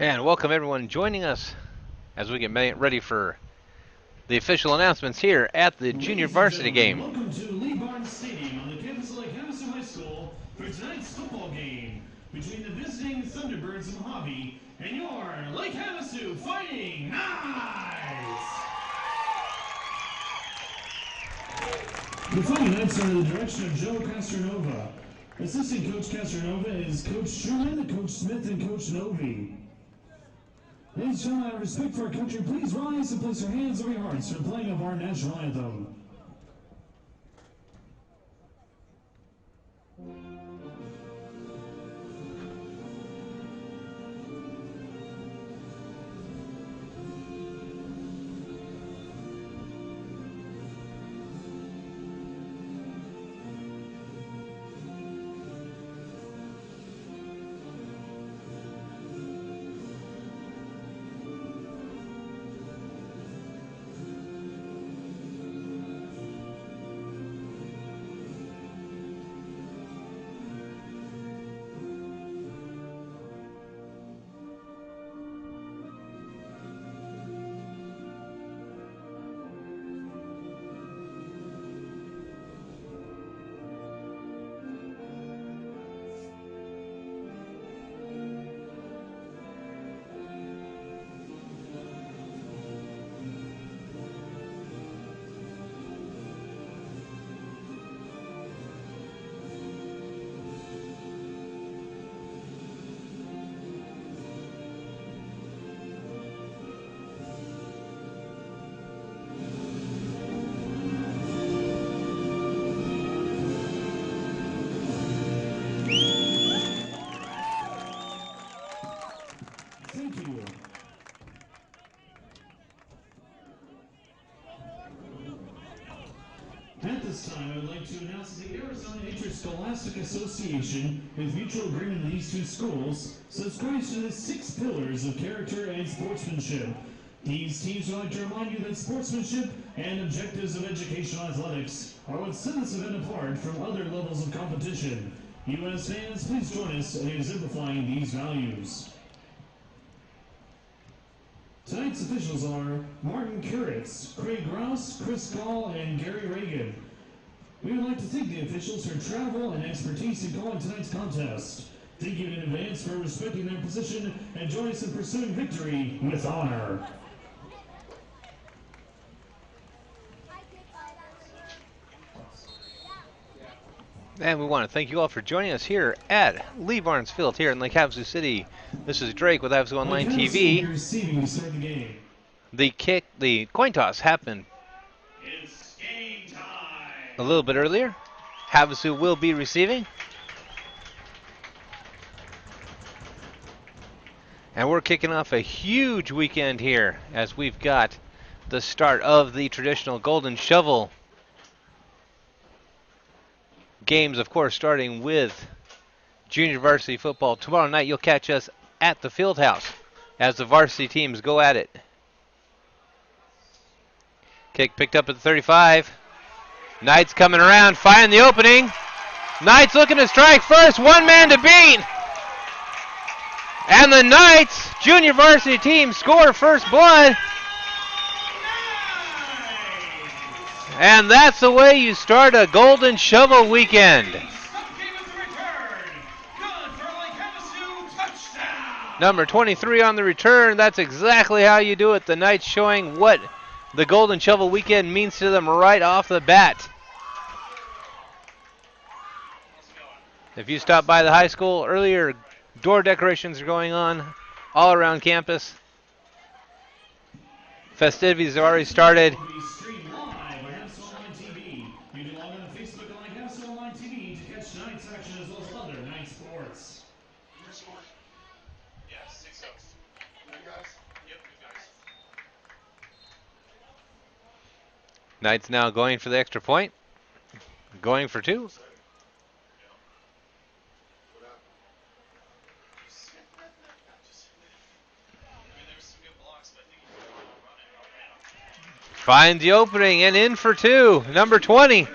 And welcome everyone joining us as we get ready for the official announcements here at the junior Ladies and varsity gentlemen, game. welcome to Lee Barnes Stadium on the campus of Havasu High School for tonight's football game between the visiting Thunderbirds of Mohave and your Lake Havasu Fighting Knights. The Fighting Knights are under the direction of Joe Castronova. Assistant Coach Castronova is Coach Truman, Coach Smith, and Coach Novi. Ladies and gentlemen, out of respect for our country, please rise and place your hands over your hearts for the playing of our national anthem. Thank you. At this time, I would like to announce that the Arizona Interscholastic Association, with mutual agreement of these two schools, subscribes to the 6 pillars of character and sportsmanship. These teams would like to remind you that sportsmanship and objectives of educational athletics are what set this event apart from other levels of competition. U.S. fans, please join us in exemplifying these values. Tonight's officials are Martin Kuritz, Craig Rouse, Chris Gall, and Gary Reagan. We would like to thank the officials for travel and expertise in calling tonight's contest. Thank you in advance for respecting their position and join us in pursuing victory with honor. And we want to thank you all for joining us here at Lee Barnes Field here in Lake Havasu City. This is Drake with Havasu Online TV. Receiving to start the game. The coin toss happened It's game time. a little bit earlier. Havasu will be receiving. And we're kicking off a huge weekend here as we've got the start of the traditional Golden Shovel games, of course, starting with junior varsity football. Tomorrow night, you'll catch us at the field house as the varsity teams go at it. Kick picked up at the 35. Knights coming around, finding the opening. Knights looking to strike first, one man to beat. And the Knights junior varsity team score first blood. And that's the way you start a Golden Shovel weekend. Number 23 on the return. That's exactly how you do it. The Knights showing what the Golden Shovel weekend means to them right off the bat. If you stopped by the high school earlier, door decorations are going on all around campus. Festivities have already started. Knights now going for the extra point. Going for 2. Finds the opening and in for 2. Number 20.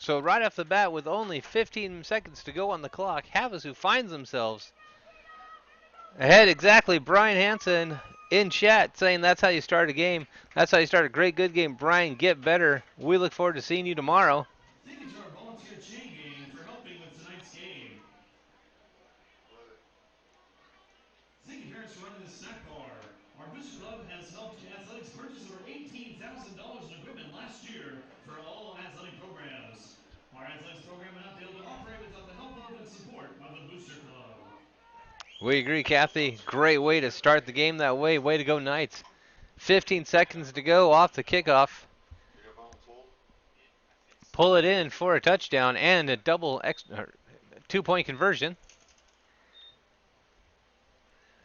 So right off the bat, with only 15 seconds to go on the clock, Havasu finds themselves ahead. Exactly. Brian Hansen in chat saying that's how you start a game. That's how you start a great, good game. Brian, get better. We look forward to seeing you tomorrow. Thank you to our volunteer chain gang for helping with tonight's game. Thank you, parents, for running the snack bar. Our Booster Club has helped athletics purchase over $18,000 in equipment last year for all athletic programs. Our athletics program would not be able to operate without the help of and support of the Booster Club. We agree, Kathy. Great way to start the game that way. Way to go, Knights. 15 seconds to go off the kickoff. Pull it in for a touchdown and a double 2-point conversion.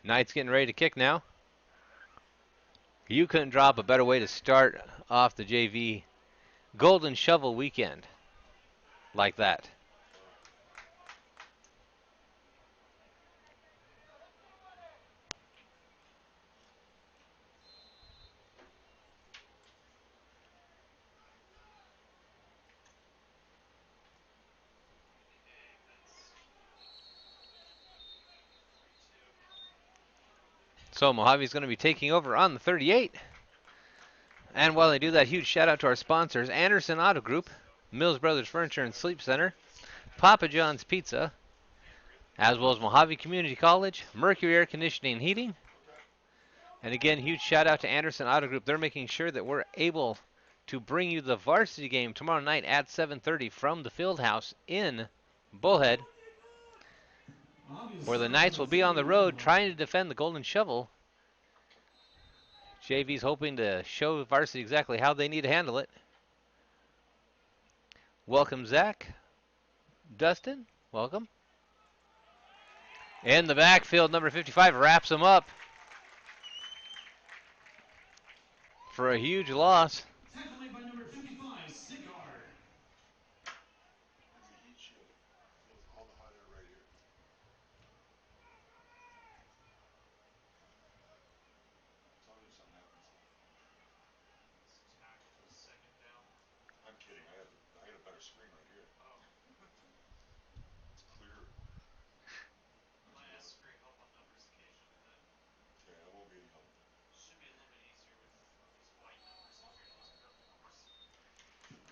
Knights getting ready to kick now. You couldn't drop a better way to start off the JV Golden Shovel weekend like that. So Mojave's going to be taking over on the 38. And while they do that, huge shout out to our sponsors, Anderson Auto Group, Mills Brothers Furniture and Sleep Center, Papa John's Pizza, as well as Mohave Community College, Mercury Air Conditioning and Heating. And again, huge shout out to Anderson Auto Group. They're making sure that we're able to bring you the varsity game tomorrow night at 7:30 from the field house in Bullhead, where the Knights will be on the road trying to defend the Golden Shovel. JV's hoping to show varsity exactly how they need to handle it. Welcome, Zach. Dustin, welcome. In the backfield, number 55 wraps him up for a huge loss. Tackling by number 55, Stickard.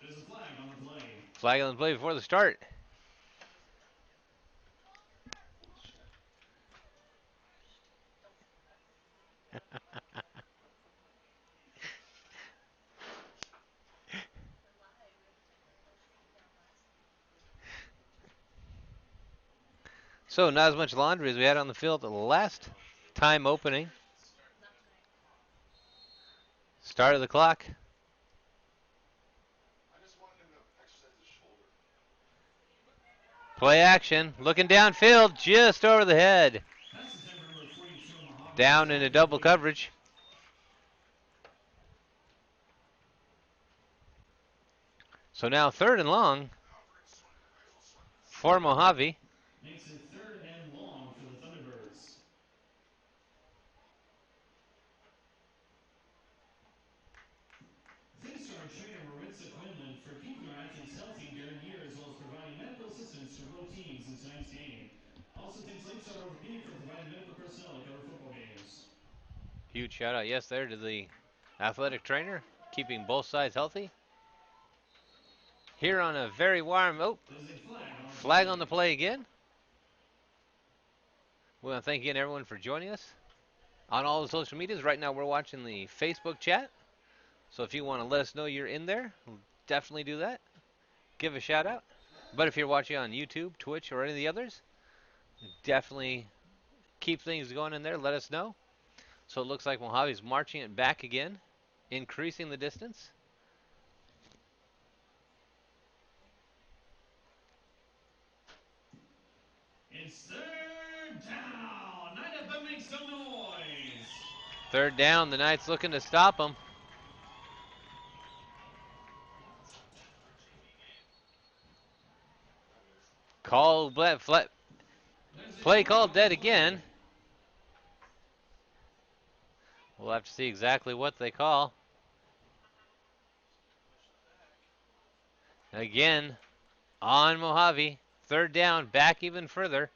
There's a flag on the play. Flag on the play before the start. So not as much laundry as we had on the field the last time opening. Start of the clock. Play action. Looking downfield, just over the head. Down into double coverage. So now 3rd and long for Mohave. Makes it 3rd and long for the Thunderbirds. Thanks to our trainer, Maritza Quinlan, for keeping our athletes healthy during the year, as well as providing medical assistance to both teams in tonight's game. Also, thanks Lakestar Orthopedic for providing medical personnel to cover football games. Huge shout out, yes, there to the athletic trainer, keeping both sides healthy. Here on a very warm, flag on the play again. We want to thank again everyone for joining us on all the social medias. Right now we're watching the Facebook chat. So if you want to let us know you're in there, definitely do that. Give a shout out. But if you're watching on YouTube, Twitch, or any of the others, definitely keep things going in there. Let us know. So it looks like Mojave's marching it back again, increasing the distance. It's 3rd down. Knight up and make some noise. 3rd down. The Knights looking to stop them. Play called dead again. We'll have to see exactly what they call. Again, on Mohave. Third down, back even further.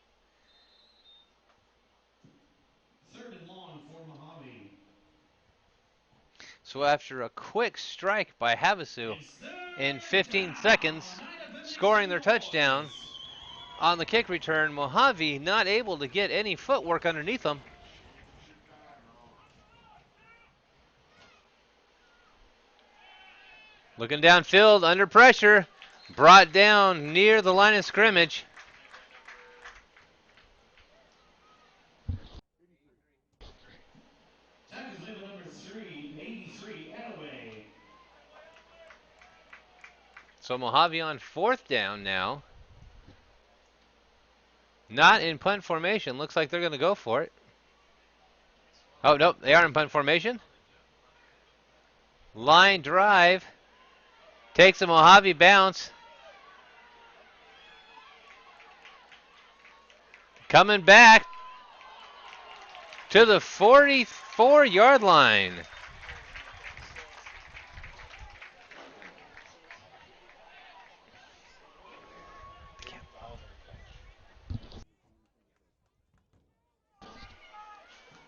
Third and long for Mohave. So after a quick strike by Havasu It's third in 15 down. seconds, scoring their touchdown on the kick return, Mohave not able to get any footwork underneath them. Looking downfield, under pressure, brought down near the line of scrimmage. Tackles label number 383, Attaway. So Mohave on fourth down now. Not in punt formation. Looks like they're going to go for it. Oh, nope, they are in punt formation. Line drive. Takes a Mohave bounce. Coming back to the 44-yard line.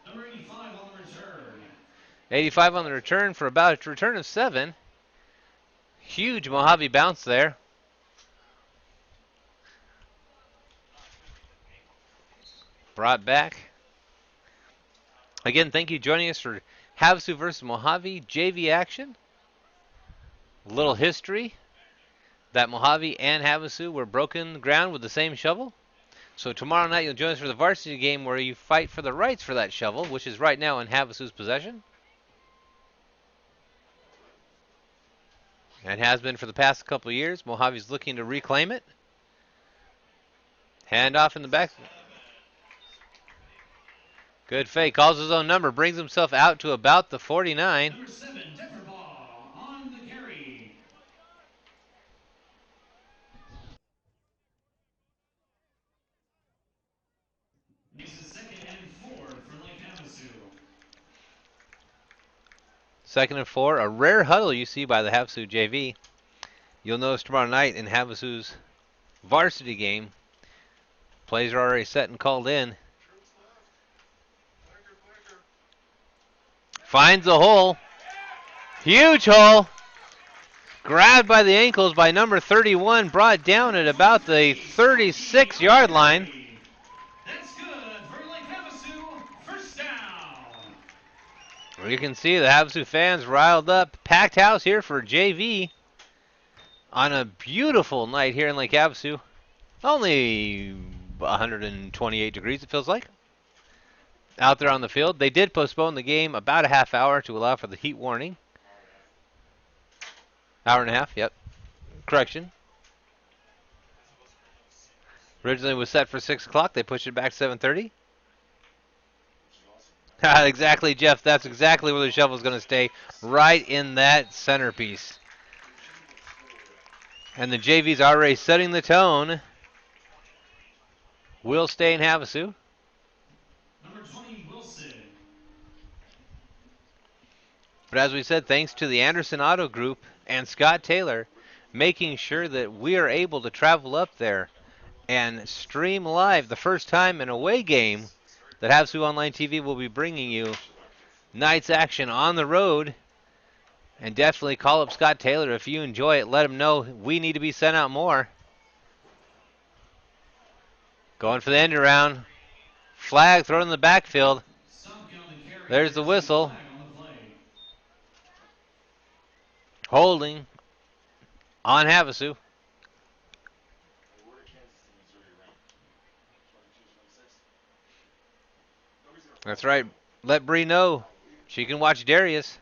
Number 85 on the return. 85 on the return for about a return of 7. Huge Mohave bounce there. Brought back. Again, thank you for joining us for Havasu versus Mohave JV action. A little history that Mohave and Havasu were broken ground with the same shovel. So tomorrow night you'll join us for the varsity game where you fight for the rights for that shovel, which is right now in Havasu's possession. And has been for the past couple of years. Mojave's looking to reclaim it. Hand off in the back. Good fake. Calls his own number. Brings himself out to about the 49. Number 7, Defferbaugh on the carry. Makes it 2nd and 4 for Lake Havasu. 2nd and 4. A rare huddle you see by the Havasu JV. You'll notice tomorrow night in Havasu's varsity game, plays are already set and called in. Finds a hole. Huge hole. Grabbed by the ankles by number 31. Brought down at about the 36-yard line. That's good for Lake Havasu. First down. You can see the Havasu fans riled up. Packed house here for JV on a beautiful night here in Lake Havasu. Only 128 degrees, it feels like, out there on the field. They did postpone the game about a half hour to allow for the heat warning. Hour and a half, yep. Correction. Originally was set for 6 o'clock. They pushed it back to 7:30. Exactly, Jeff. That's exactly where the shovel's going to stay, right in that centerpiece. And the JV's already setting the tone. Will stay in Havasu. Number 20, Wilson. But as we said, thanks to the Anderson Auto Group and Scott Taylor making sure that we are able to travel up there and stream live the first time an away game that Havasu Online TV will be bringing you night's action on the road. And definitely call up Scott Taylor if you enjoy it. Let him know we need to be sent out more. Going for the end around. Flag thrown in the backfield. There's the whistle. Holding on Havasu. That's right. Let Bree know she can watch Darius,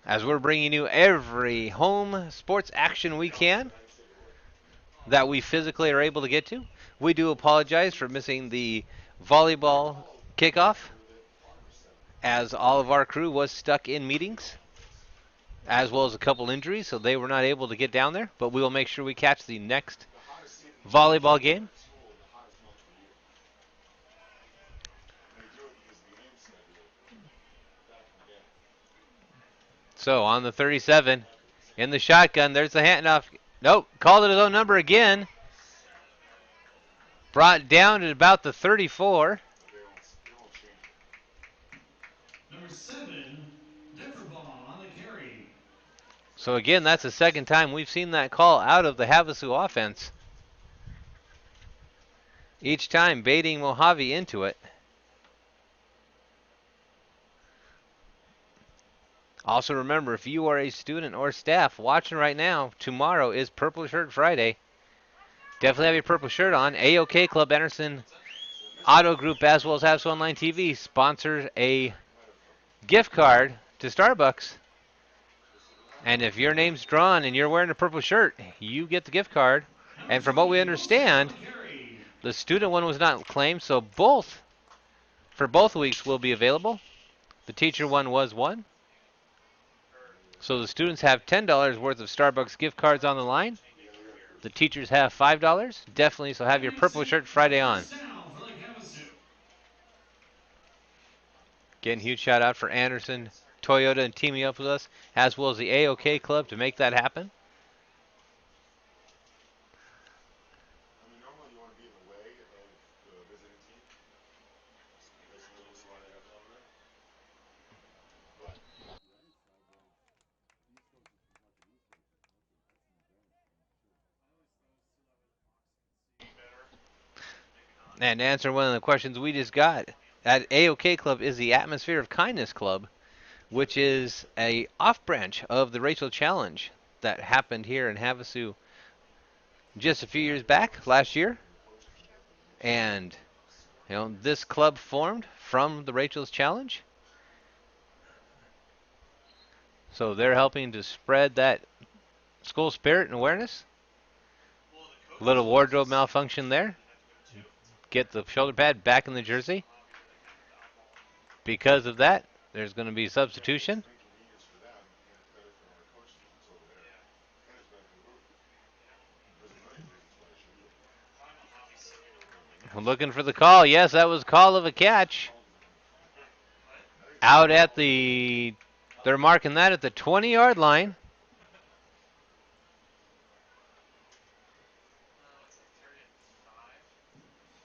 as we're bringing you every home sports action we can that we physically are able to get to. We do apologize for missing the volleyball kickoff, as all of our crew was stuck in meetings, as well as a couple injuries, so they were not able to get down there. But we will make sure we catch the next volleyball game. So on the 37, in the shotgun, there's the handoff. Nope, called it his own number again. Brought down at about the 34. Number 7, Deferbaugh on the carry. So again, that's the second time we've seen that call out of the Havasu offense. Each time baiting Mohave into it. Also remember, if you are a student or staff watching right now, tomorrow is Purple Shirt Friday. Definitely have your purple shirt on. AOK Club Anderson Auto Group as well as Havasu Online TV sponsors a gift card to Starbucks. And if your name's drawn and you're wearing a purple shirt, you get the gift card. And from what we understand, the student one was not claimed, so both for both weeks will be available. The teacher one was one. So the students have $10 worth of Starbucks gift cards on the line. The teachers have $5. Definitely, so have your purple shirt Friday on. Again, huge shout out for Anderson Toyota and teaming up with us, as well as the AOK Club to make that happen. And to answer one of the questions we just got, at AOK Club is the Atmosphere of Kindness Club, which is a off branch of the Rachel Challenge that happened here in Havasu just a few years back, last year. And this club formed from the Rachel's Challenge. So they're helping to spread that school spirit and awareness. Little wardrobe malfunction there. Get the shoulder pad back in the jersey. Because of that, there's going to be substitution. Looking for the call. Yes, that was call of a catch. Out at they're marking that at the 20-yard line.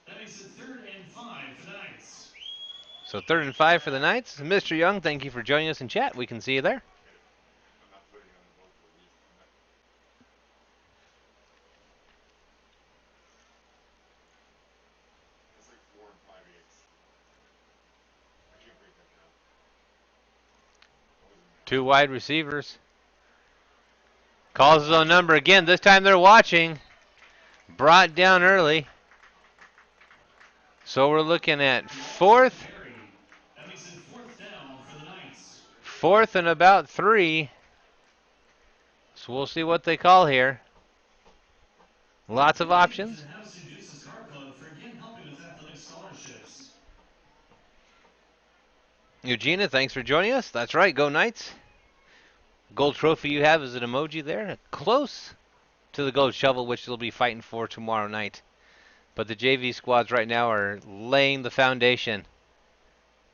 That makes it 3rd and 5 for the Knights. So 3rd and 5 for the Knights. Mr. Young, thank you for joining us in chat. We can see you there. Two wide receivers. Calls his own number again. This time they're watching. Brought down early. So we're looking at 4th. 4th and about 3. So we'll see what they call here. Lots of options. Eugenia, thanks for joining us. That's right, go Knights. Gold trophy you have is an emoji there. Close to the gold shovel, which they'll be fighting for tomorrow night. But the JV squads right now are laying the foundation.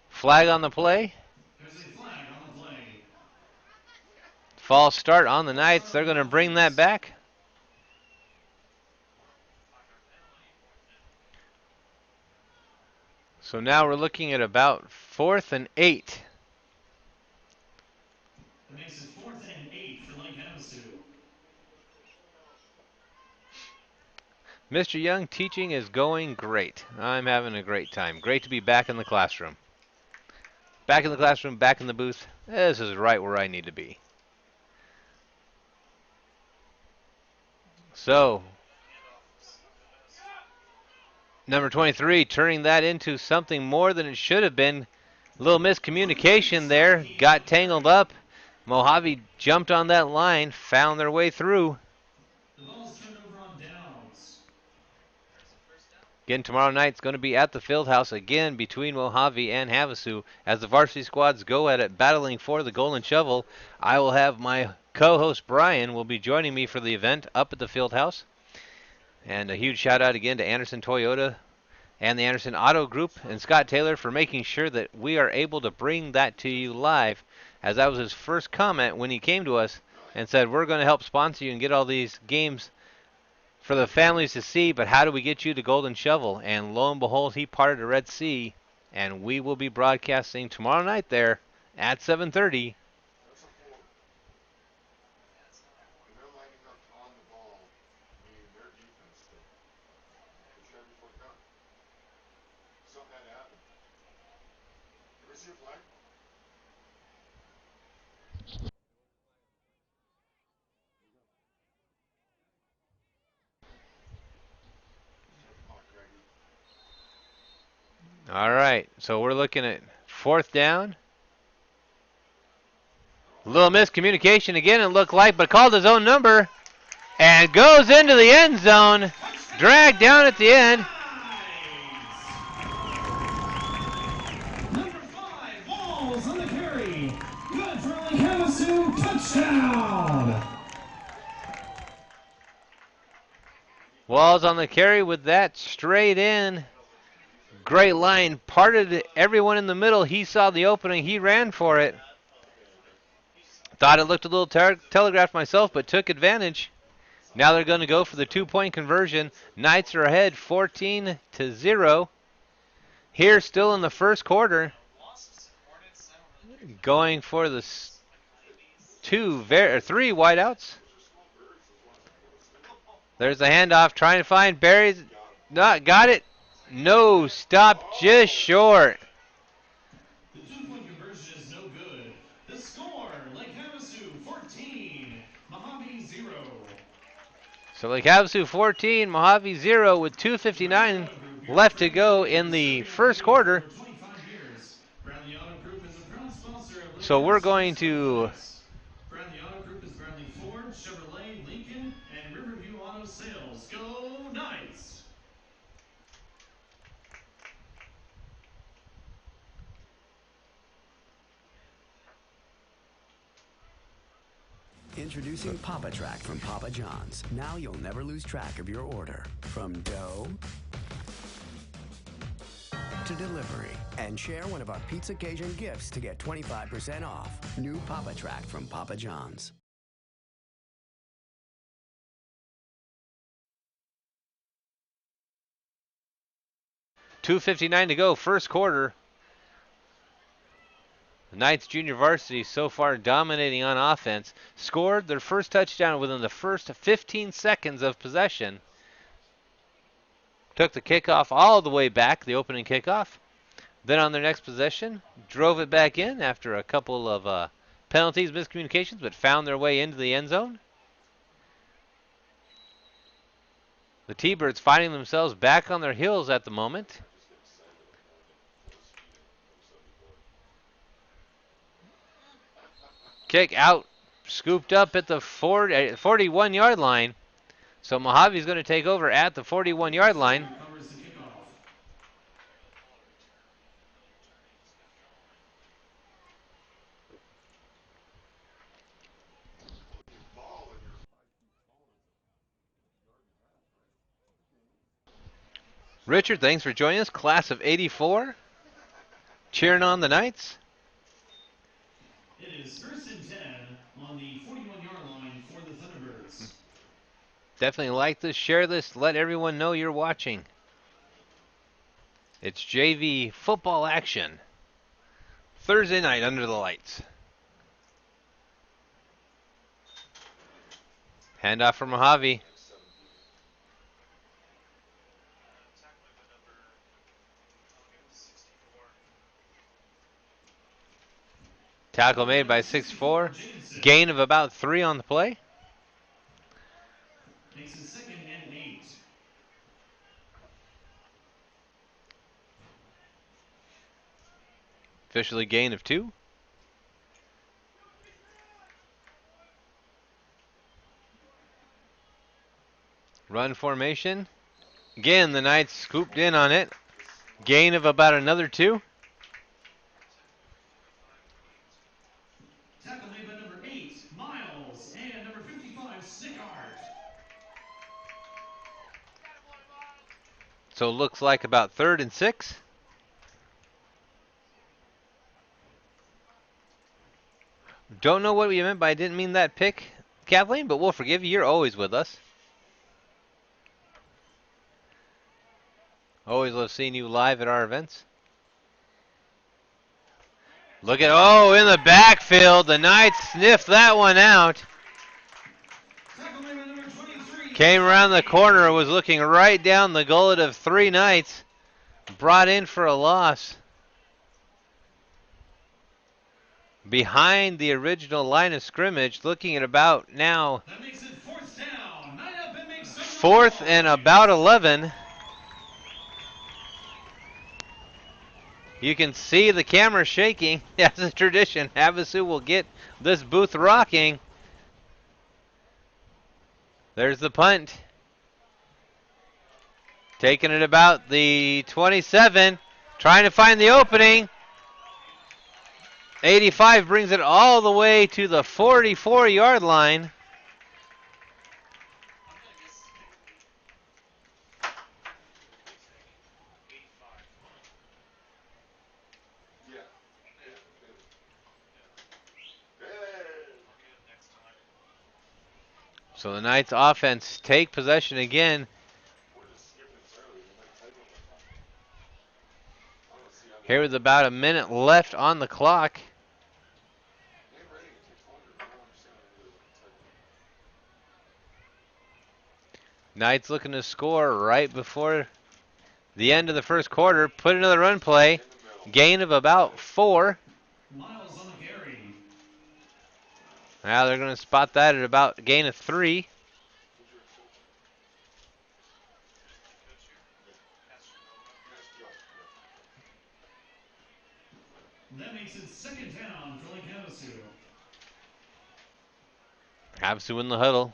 Flag on the play. False start on the Knights. They're going to bring that back. So now we're looking at about 4th and 8. That makes it 4th and 8 for Lake Havasu. Mr. Young, teaching is going great. I'm having a great time. Great to be back in the classroom. Back in the classroom, back in the booth. This is right where I need to be. So, number 23, turning that into something more than it should have been. A little miscommunication there. Got tangled up. Mohave jumped on that line, found their way through. The ball's turned over on downs. Again, tomorrow night's going to be at the Fieldhouse again between Mohave and Havasu as the varsity squads go at it, battling for the golden shovel. I will have my co-host Brian will be joining me for the event up at the Fieldhouse. And a huge shout out again to Anderson Toyota and the Anderson Auto Group and Scott Taylor for making sure that we are able to bring that to you live, as that was his first comment when he came to us and said, we're going to help sponsor you and get all these games for the families to see, but how do we get you the Golden Shovel? And lo and behold, he parted the Red Sea, and we will be broadcasting tomorrow night there at 7:30. All right, so we're looking at 4th down. A little miscommunication again, it looked like, but called his own number and goes into the end zone. Dragged down at the end. Number 5, Walls on the carry. Good for Lake Havasu, touchdown. Walls on the carry with that straight in. Great line, parted everyone in the middle. He saw the opening, he ran for it. Thought it looked a little telegraphed myself, but took advantage. Now they're going to go for the 2-point conversion. Knights are ahead 14-0. Here still in the first quarter. Going for the 3 wideouts. There's the handoff, trying to find Barry's. Not got it. No, stopped just short. The 2-point conversion is no good. The score, Lake Havasu 14, Mohave 0. So Lake Havasu 14, Mohave 0 with 2:59 left to go in the first quarter. So we're going to Bradley Auto Group is Bradley Ford, Chevrolet, Lincoln, and Riverview Auto Sales. Go Knights! Introducing Papa Track from Papa John's. Now you'll never lose track of your order. From dough to delivery. And share one of our Pizza Cajun gifts to get 25% off. New Papa Track from Papa John's. $2:59 to go, first quarter. The Knights junior varsity so far dominating on offense. Scored their first touchdown within the first 15 seconds of possession. Took the kickoff all the way back, the opening kickoff. Then on their next possession, drove it back in after a couple of penalties, miscommunications, but found their way into the end zone. The T-Birds finding themselves back on their heels at the moment. Kick out, scooped up at the 41-yard line. So Mojave's going to take over at the 41-yard line. Richard, thanks for joining us. Class of '84. Cheering on the Knights. It is 1st and 10 on the 41-yard line for the Thunderbirds. Definitely like this, share this, let everyone know you're watching. It's JV football action. Thursday night under the lights. Handoff for Mohave. Tackle made by 6'4". Gain of about 3 on the play. Makes it 2nd and 8. Officially gain of 2. Run formation. Again, the Knights scooped in on it. Gain of about another 2. Tackle made by number 8, Miles, and number 55, Sickart. So it looks like about 3rd and 6. Don't know what you meant by I didn't mean that pick. Kathleen, but we'll forgive you. You're always with us. Always love seeing you live at our events. Look at, oh, in the backfield. The Knights sniffed that one out. Came around the corner, was looking right down the gullet of 3 Knights. Brought in for a loss. Behind the original line of scrimmage, looking at about now. That makes it 4th down. 9 up and makes 4th and about 11. You can see the camera shaking. As a tradition, Havasu will get this booth rocking. There's the punt. Taking it about the 27. Trying to find the opening. 85 brings it all the way to the 44-yard line. So the Knights offense take possession again. Here with about a minute left on the clock. Knights looking to score right before the end of the first quarter. Put another run play. Gain of about 4. Miles on the carry. Now they're going to spot that at about a gain of 3. That makes it 2nd down for Lake Havasu. Havasu in the huddle.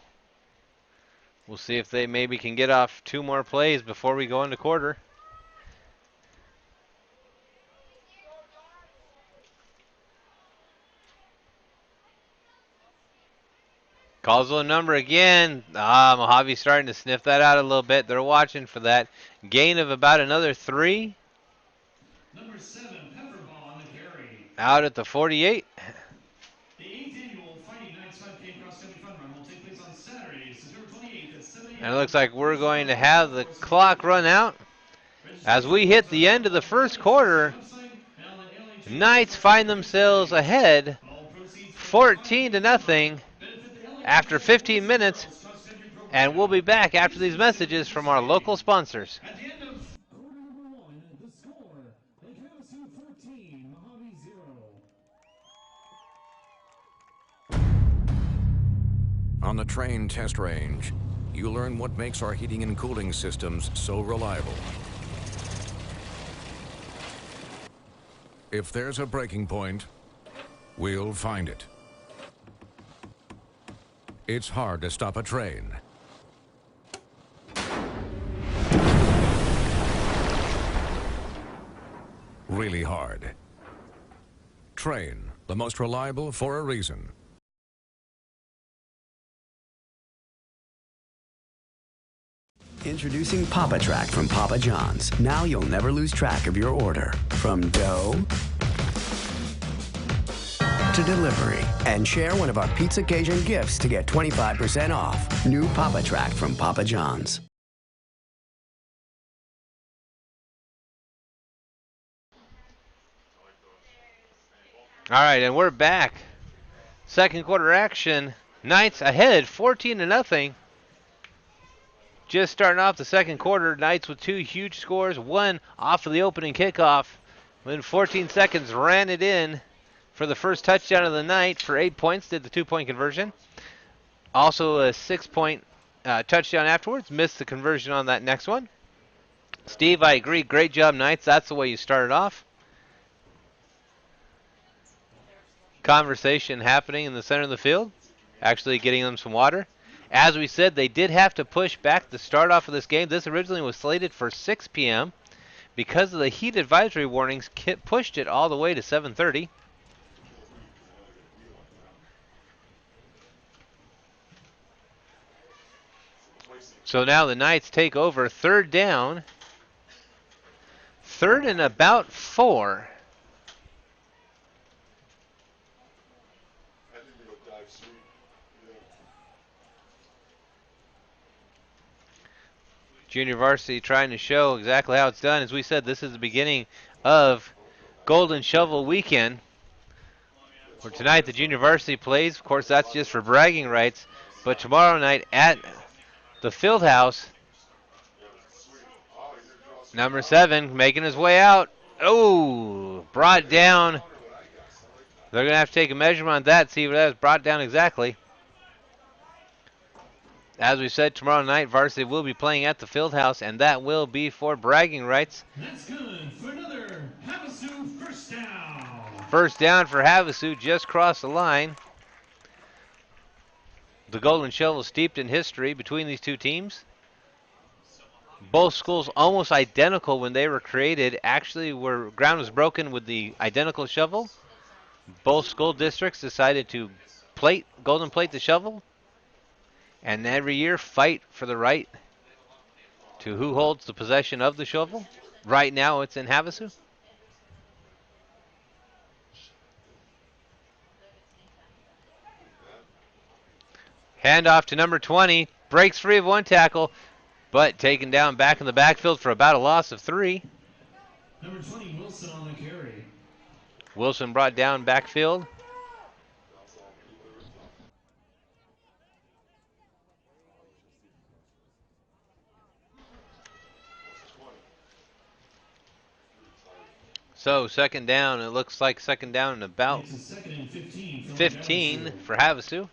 We'll see if they maybe can get off 2 more plays before we go into quarter. Calls the number again. Mojave's starting to sniff that out a little bit. They're watching for that. Gain of about another 3. Number 7, Pepperball on the carry. Out at the 48. The 8th annual Fighting Knights 5K Cross Country Fun Run will take place on Saturday, September 28th at 7 a.m. And it looks like we're going to have the clock run out. As we hit the end of the first quarter, Knights find themselves ahead 14-0 after 15 minutes. And we'll be back after these messages from our local sponsors. At the end of quarter number 1, the score, Lake Havasu 14, Mohave 0. On the train test range, you learn what makes our heating and cooling systems so reliable. If there's a breaking point, we'll find it. It's hard to stop a train. Really hard. Train, the most reliable for a reason. Introducing Papa Track from Papa John's. Now you'll never lose track of your order. From dough to delivery. And share one of our Pizza Cajun gifts to get 25% off. New Papa Track from Papa John's. All right, and we're back. Second quarter action. Knights ahead 14-0. Just starting off the second quarter, Knights with 2 huge scores, one off of the opening kickoff. Within 14 seconds, ran it in for the first touchdown of the night for 8 points, did the 2-point conversion. Also a 6-point touchdown afterwards, missed the conversion on that next one. Steve, I agree, great job, Knights. That's the way you started off. Conversation happening in the center of the field, actually getting them some water. As we said, they did have to push back the start off of this game. This originally was slated for 6 p.m. Because of the heat advisory warnings, pushed it all the way to 7:30. So now the Knights take over, 3rd down. 3rd and about 4. Junior varsity trying to show exactly how it's done. As we said, this is the beginning of Golden Shovel Weekend. For tonight, the junior varsity plays. Of course, that's just for bragging rights. But tomorrow night at the field house, number 7 making his way out. Oh, brought down. They're going to have to take a measurement on that, see what that was brought down exactly. As we said, tomorrow night, varsity will be playing at the field house, and that will be for bragging rights. That's good for another Havasu first down. First down for Havasu, just crossed the line. The Golden Shovel steeped in history between these two teams. Both schools almost identical when they were created. Actually, ground was broken with the identical shovel. Both school districts decided to golden plate the shovel, and every year fight for the right to who holds the possession of the shovel. Right now, it's in Havasu. Handoff to number 20. Breaks free of one tackle, but taken down back in the backfield for about a loss of 3. Number 20, Wilson on the carry. Wilson brought down backfield. So second down, it looks like second down and about 15 for Havasu.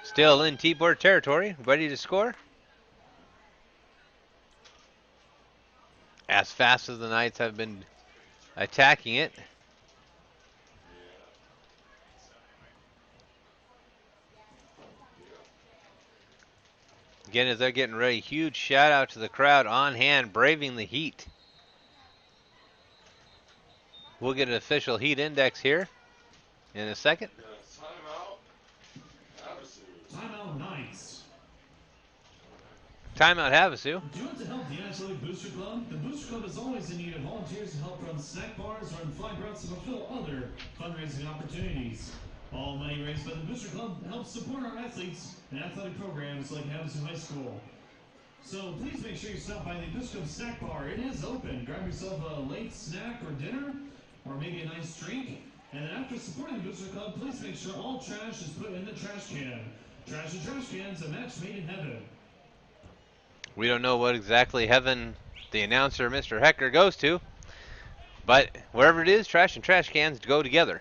Still in T-board territory, ready to score. As fast as the Knights have been attacking it. Again, as they're getting ready, huge shout out to the crowd on hand, braving the heat. We'll get an official heat index here in a second. Timeout Knights. Timeout Havasu. Do you want to help the Athletic Booster Club? The Booster Club is always in need of volunteers to help run snack bars or in flag routes to fulfill other fundraising opportunities. All money raised by the Booster Club helps support our athletes and athletic programs like Havasu High School. So please make sure you stop by the Booster Club snack bar. It is open. Grab yourself a late snack or dinner, or maybe a nice drink. And then after supporting the Booster Club, please make sure all trash is put in the trash can. Trash and trash cans, a match made in heaven. We don't know what exactly heaven the announcer, Mr. Hecker, goes to, but wherever it is, trash and trash cans go together.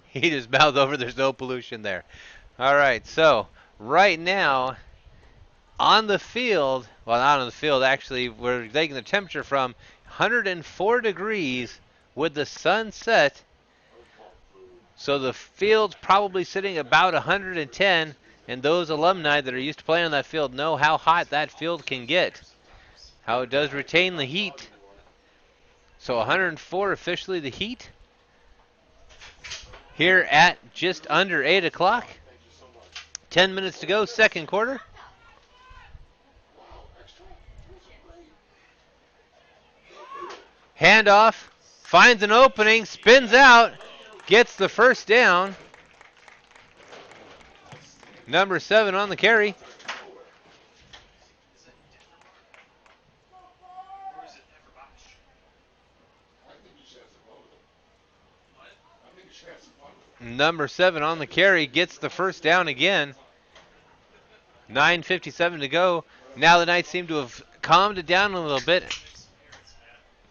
He just mouthed over, there's no pollution there. All right, so right now on the field, well, not on the field, actually, we're taking the temperature from 104 degrees with the sun set. So the field's probably sitting about 110, and those alumni that are used to playing on that field know how hot that field can get, how it does retain the heat. So 104 officially the heat here at just under 8 o'clock. 10 minutes to go, second quarter. Handoff, finds an opening, spins out, gets the first down. Number 7 on the carry. Number 7 on the carry gets the first down again. 9:57 to go. Now the Knights seem to have calmed it down a little bit.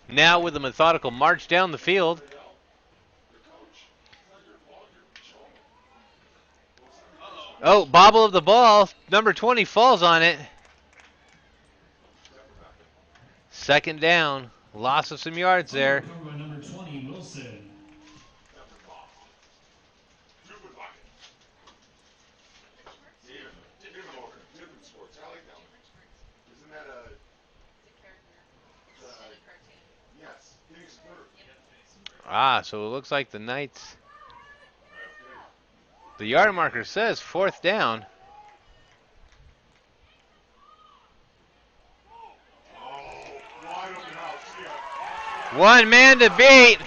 Now with a methodical march down the field. Oh, bobble of the ball. Number 20 falls on it. Second down. Loss of some yards there. Number 20, Wilson. So it looks like the Knights, the yard marker says fourth down. One man to beat.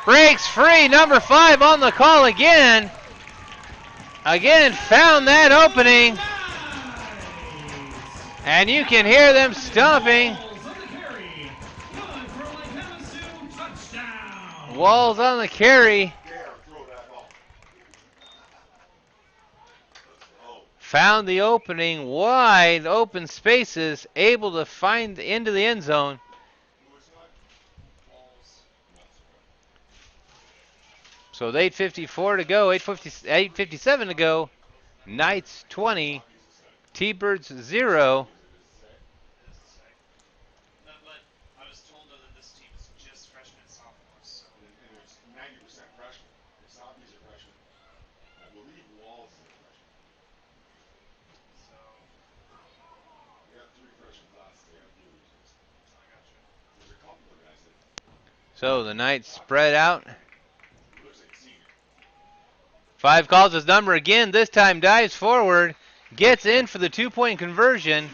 Breaks free, number 5 on the call again. Again, found that opening. And you can hear them stomping. Walls on the carry. Found the opening, wide open spaces, able to find into the end zone. So with 8:54 to go, 8:57 to go. Knights 20, T-Birds 0. So the Knights spread out. 5 calls his number again. This time dives forward. Gets in for the 2-point conversion.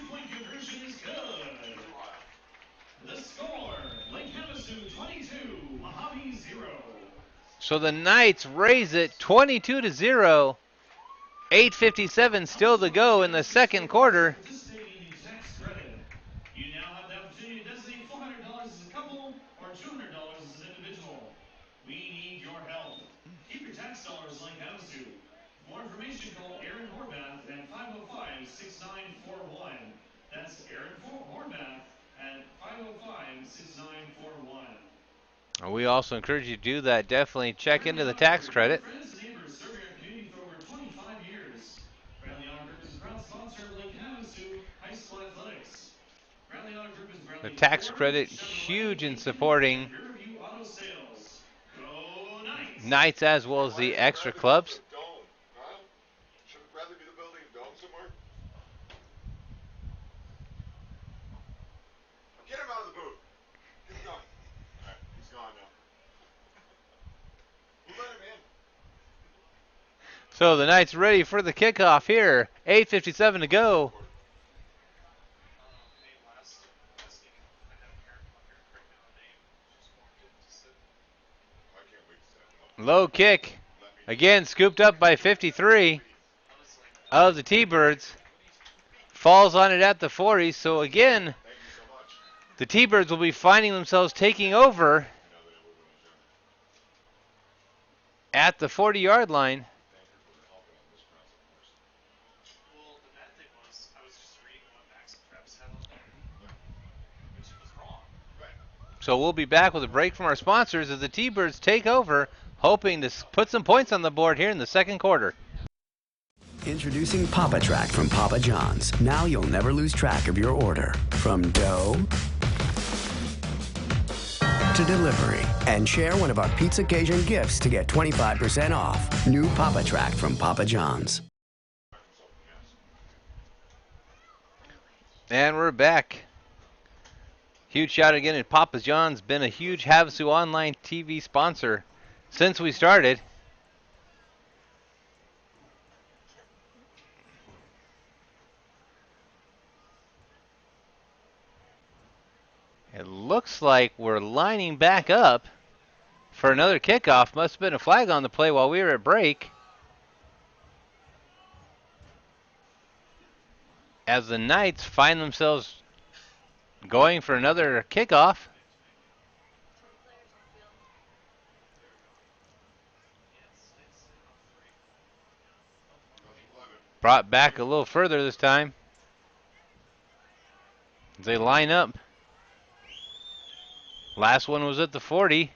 So the Knights raise it 22-0. 8:57 still to go in the second quarter. You now have the opportunity to designate $400 as a couple or $200 as an individual. We need your help. Keep your tax dollars like Havasu. For more information, call Aaron Horvath at 505-6941. That's Aaron Horvath at 505-6941. We also encourage you to do that. Definitely check into the tax credit. Friends and neighbors serving our community for over 25 years. Bradley Auto Group is a proud sponsor of Lake Havasu High School Athletics. Bradley Auto Group is The tax credit huge in supporting Knights as well as the extra clubs. Get him out of the booth. Get him going. All right, he's gone now. Who let him in? So the Knights ready for the kickoff here. 8:57 to go. Low kick. Again, scooped up by 53 of the T-Birds. Falls on it at the 40. So again, the T-Birds will be finding themselves taking over at the 40-yard line. So we'll be back with a break from our sponsors as the T-Birds take over, hoping to put some points on the board here in the second quarter. Introducing Papa Track from Papa John's. Now you'll never lose track of your order. From dough to delivery. And share one of our Pizza Cajun gifts to get 25% off. New Papa Track from Papa John's. And we're back. Huge shout again at Papa John's. Been a huge Havasu Online TV sponsor since we started. It looks like we're lining back up for another kickoff. Must have been a flag on the play while we were at break. As the Knights find themselves going for another kickoff. Brought back a little further this time. As they line up. Last one was at the 40.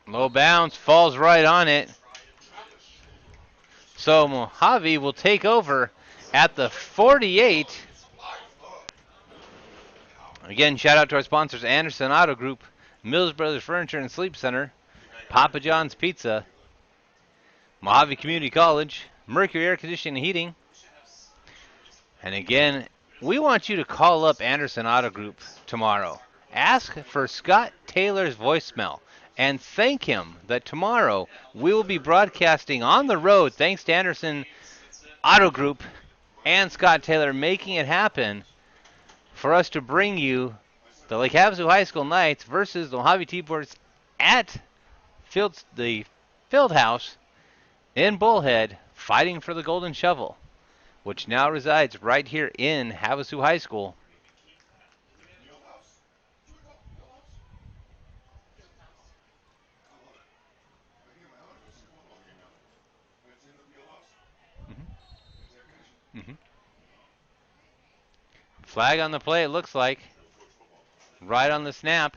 Low bounce, falls right on it. So Mohave will take over at the 48. Again, shout out to our sponsors, Anderson Auto Group, Mills Brothers Furniture and Sleep Center, Papa John's Pizza, Mohave Community College, Mercury Air Conditioning and Heating. And again, we want you to call up Anderson Auto Group tomorrow. Ask for Scott Taylor's voicemail and thank him that tomorrow we will be broadcasting on the road thanks to Anderson Auto Group and Scott Taylor making it happen for us to bring you the Lake Havasu High School Knights versus the Mohave T-Birds at the Field House in Bullhead, fighting for the Golden Shovel, which now resides right here in Havasu High School. Mm-hmm. Flag on the play, it looks like. Right on the snap.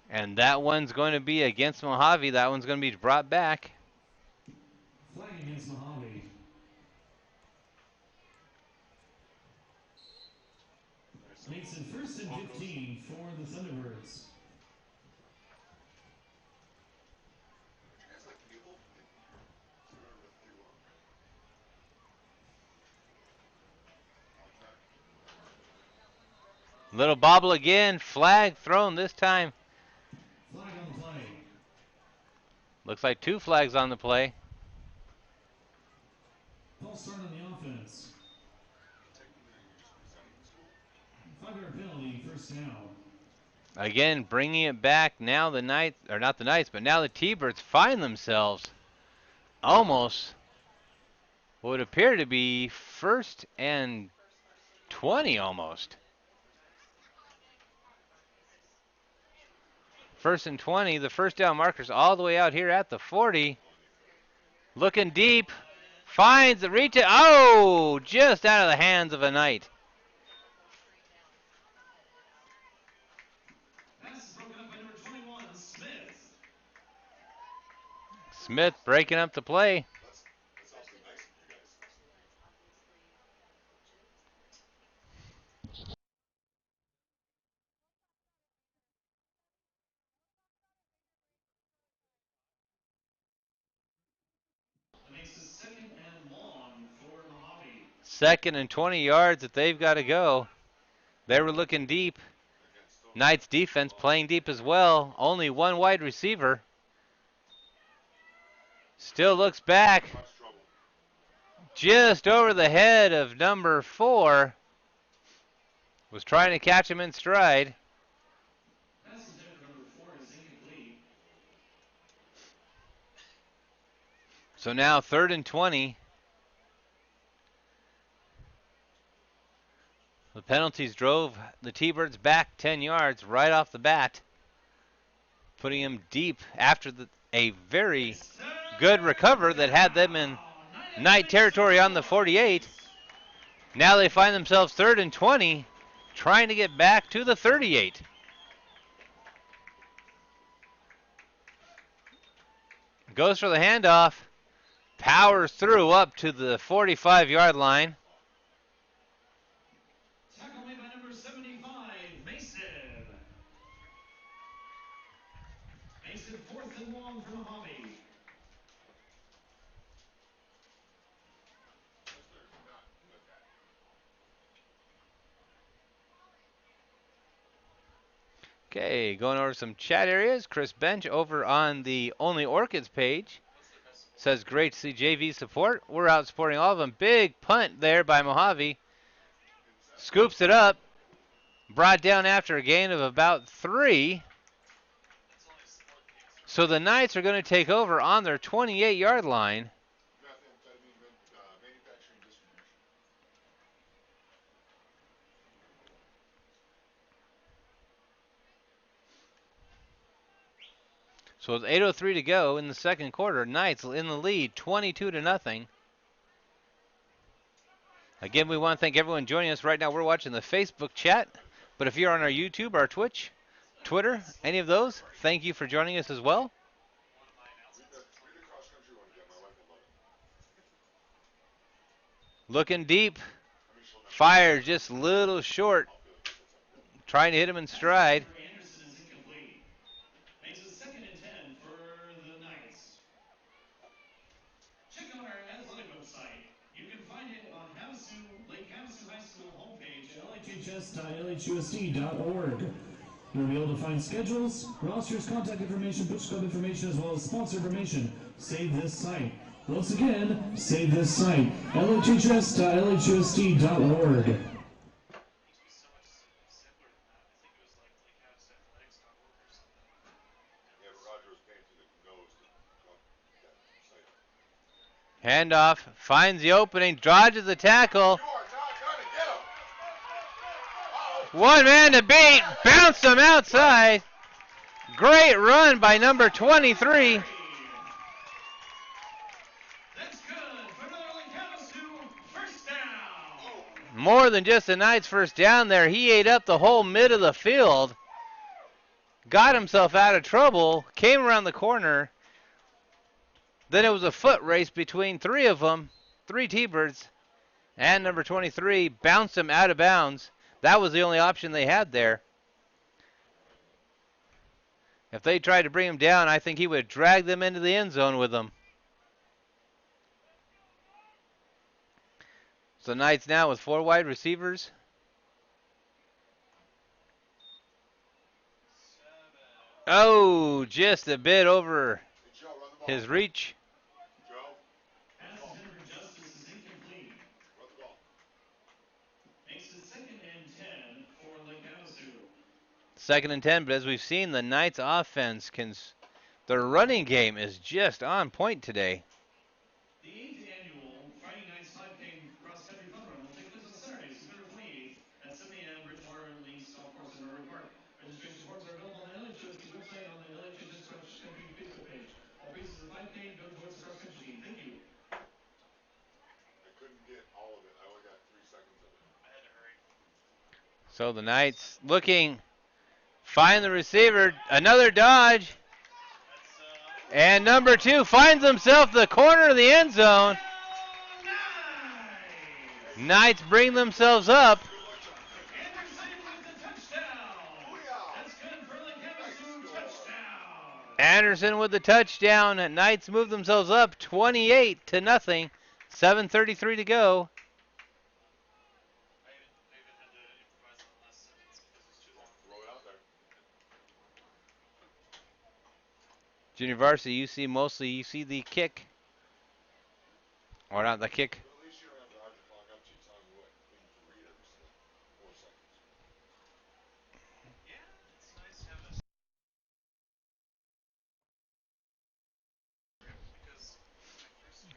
And that one's going to be against Mohave. That one's going to be brought back. Flag against Mohave. Makes it 1st and 15 for the Thunderbirds. Little bobble again. Flag thrown this time. Flag on the play. Looks like 2 flags on the play. False start on the offense. 5-yard penalty, 1st down. Again, bringing it back. Now the Knights, or not the Knights, but now the T-Birds find themselves almost what would appear to be 1st and 20 almost. 1st and 20. The first down markers all the way out here at the 40. Looking deep. Finds the reach. Oh, just out of the hands of a Knight. Smith breaking up the play. Second and 20 yards that they've got to go. They were looking deep. Knights defense playing deep as well. Only one wide receiver. Still looks back. Just over the head of number 4. Was trying to catch him in stride. So now 3rd and 20. The penalties drove the T-Birds back 10 yards right off the bat, putting them deep after a very good recover that had them in Knight territory on the 48. Now they find themselves 3rd and 20, trying to get back to the 38. Goes for the handoff, powers through up to the 45-yard line. Okay, going over some chat areas. Chris Bench over on the Only Orchids page says, great to see JV support. We're out supporting all of them. Big punt there by Mohave. Scoops it up. Brought down after a gain of about 3. So the Knights are going to take over on their 28-yard line. So with 8:03 to go in the second quarter, Knights in the lead, 22-0. Again, we want to thank everyone joining us right now. We're watching the Facebook chat, but if you're on our YouTube, our Twitch, Twitter, any of those, thank you for joining us as well. Looking deep, fire just a little short, trying to hit him in stride. LHUSD.org. You'll be able to find schedules, rosters, contact information, Butch Club information, as well as sponsor information. Save this site. Once again, save this site. LHHS.LHUSD.org. Handoff, finds the opening, dodges the tackle. You are not gonna get him. Uh-oh. One man to beat, bounced him outside. Great run by number 23. That's good for Northern Havasu. First down. More than just a Knights first down there. He ate up the whole mid of the field. Got himself out of trouble, came around the corner. Then it was a foot race between three of them, three T-Birds, and number 23 bounced him out of bounds. That was the only option they had there. If they tried to bring him down, I think he would drag them into the end zone with them. So Knights now with 4 wide receivers. Oh, just a bit over Hey, Joe, run the ball. his reach. Joe, Pass intended for Justice is incomplete. run the ball. Makes it 2nd and 10 for Lake Havasu. 2nd and 10, but as we've seen, the Knights offense their running game is just on point today. The 8th annual Friday Night 5K Cross Country Fun Run will take place on Saturday, September 28th at 7 a.m. Bridgewater Links Golf Course in Murray Park. Registration forms are available on the LHOST website on the LHOST Cross Country Facebook page. All races of 5K go towards the cross country team. Thank you. I couldn't get all of it. I only got 3 seconds of it. I had to hurry. So the Knights looking, find the receiver, another dodge. And number 2 finds himself the corner of the end zone. Knights bring themselves up. Anderson with the touchdown. Knights move themselves up 28-0. 7:33 to go. Throw it out there. Junior varsity, you see the kick. Or not the kick. But at least you don't have to hard to clock up to you telling me what we need to read every 4 seconds.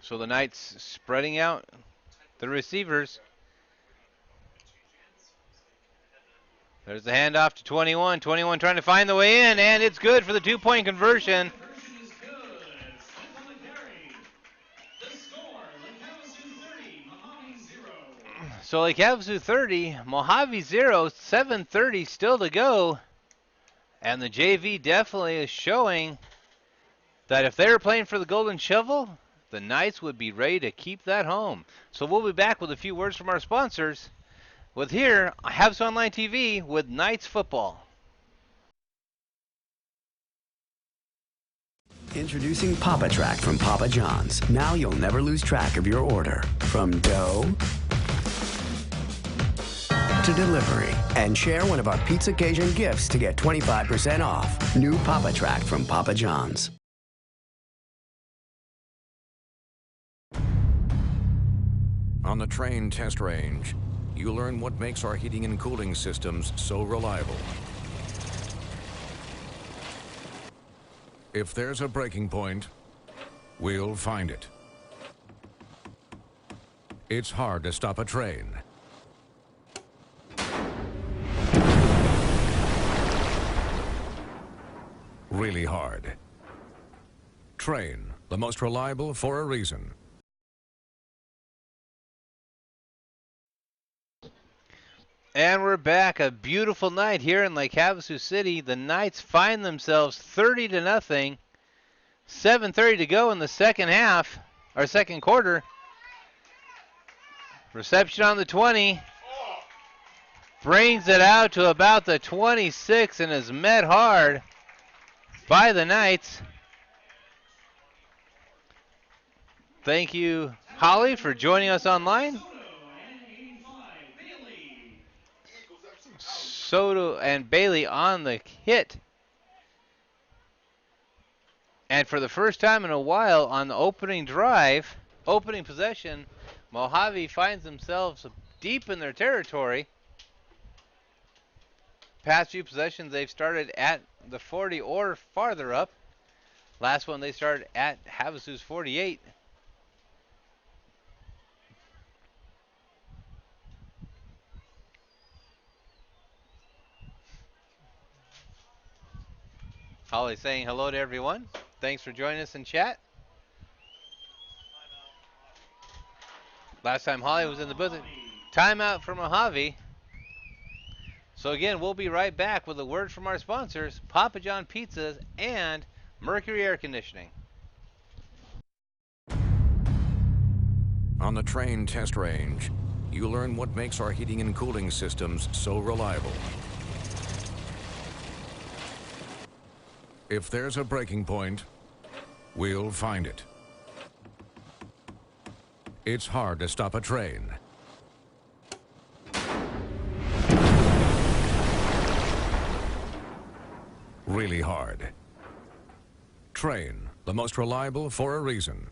So the Knights spreading out the receivers. There's the handoff to 21. 21 trying to find the way in, and it's good for the 2-point conversion. Conversion is good. Step on the carry. The score, Lake Havasu 30, Mohave 0. So Lake Havasu 30, Mohave 0, 7:30 still to go. And the JV definitely is showing that if they were playing for the Golden Shovel, the Knights would be ready to keep that home. So we'll be back with a few words from our sponsors with here, Havasu Online TV with Knights football. Introducing Papa Track from Papa John's. Now you'll never lose track of your order. From dough to delivery. And share one of our Pizza Cajun gifts to get 25% off. New Papa Track from Papa John's. On the train test range, you learn what makes our heating and cooling systems so reliable. If there's a breaking point, we'll find it. It's hard to stop a train. Really hard. Train, the most reliable for a reason. And we're back. A beautiful night here in Lake Havasu City. The Knights find themselves 30-0. 7:30 to go in the second half, or second quarter. Reception on the 20. Brings it out to about the 26 and is met hard by the Knights. Thank you, Holly, for joining us online. Soto and Bailey on the hit. And for the first time in a while on the opening drive, opening possession, Mohave finds themselves deep in their territory. Past few possessions they've started at the 40 or farther up. Last one they started at Havasu's 48. Holly saying hello to everyone. Thanks for joining us in chat. Last time Holly was in the booth. Timeout for Mohave. So again, we'll be right back with a word from our sponsors, Papa John Pizzas and Mercury Air Conditioning. On the train test range, you learn what makes our heating and cooling systems so reliable. If there's a breaking point, we'll find it. It's hard to stop a train. Really hard. Train, the most reliable for a reason.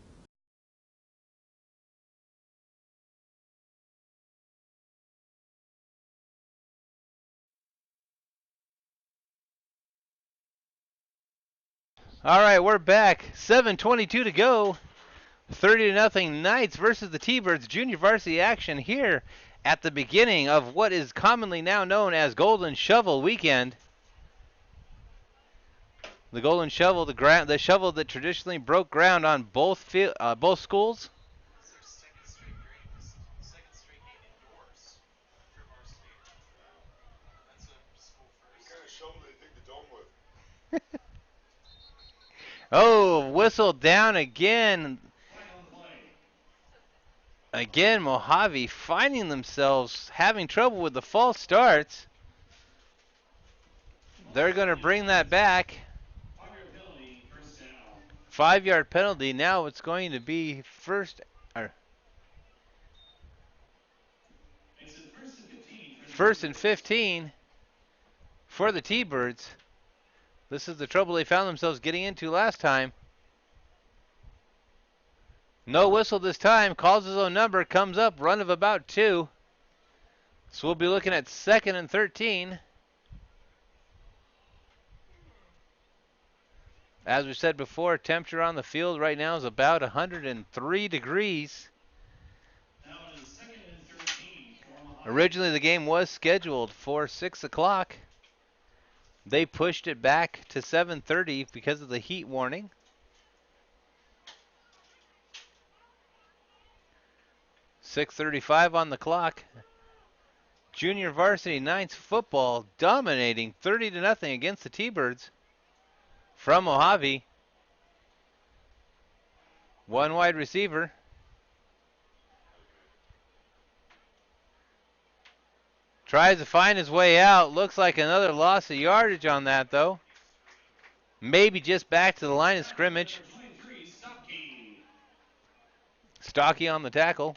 All right, we're back. 7:22 to go. 30-0 Knights versus the T-Birds junior varsity action here at the beginning of what is commonly now known as Golden Shovel Weekend. The Golden Shovel, the shovel that traditionally broke ground on both schools. Oh, whistle down again. Again, Mohave finding themselves having trouble with the false starts. They're going to bring that back. 5-yard penalty. Now it's going to be first and 15 for the T-Birds. This is the trouble they found themselves getting into last time. No whistle this time. Calls his own number. Comes up. Run of about 2. So we'll be looking at 2nd and 13. As we said before, temperature on the field right now is about 103 degrees. Originally, the game was scheduled for 6 o'clock. They pushed it back to 7:30 because of the heat warning. .35 on the clock. Junior varsity Knights football dominating 30-0 against the T-Birds from Mohave. One wide receiver. Tries to find his way out. Looks like another loss of yardage on that, though. Maybe just back to the line of scrimmage. Stocky on the tackle.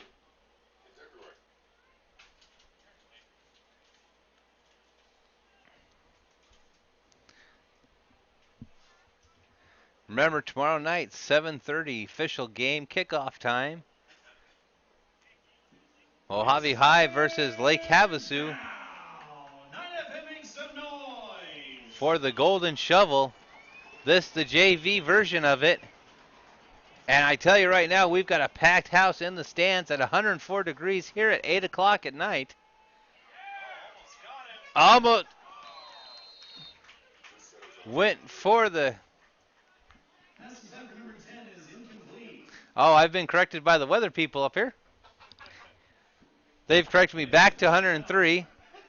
Remember, tomorrow night, 7:30, official game kickoff time. Mohave High versus Lake Havasu for the Golden Shovel. This the JV version of it. And I tell you right now, we've got a packed house in the stands at 104 degrees here at 8 o'clock at night. Almost went for the... Oh, I've been corrected by the weather people up here. They've corrected me back to 103.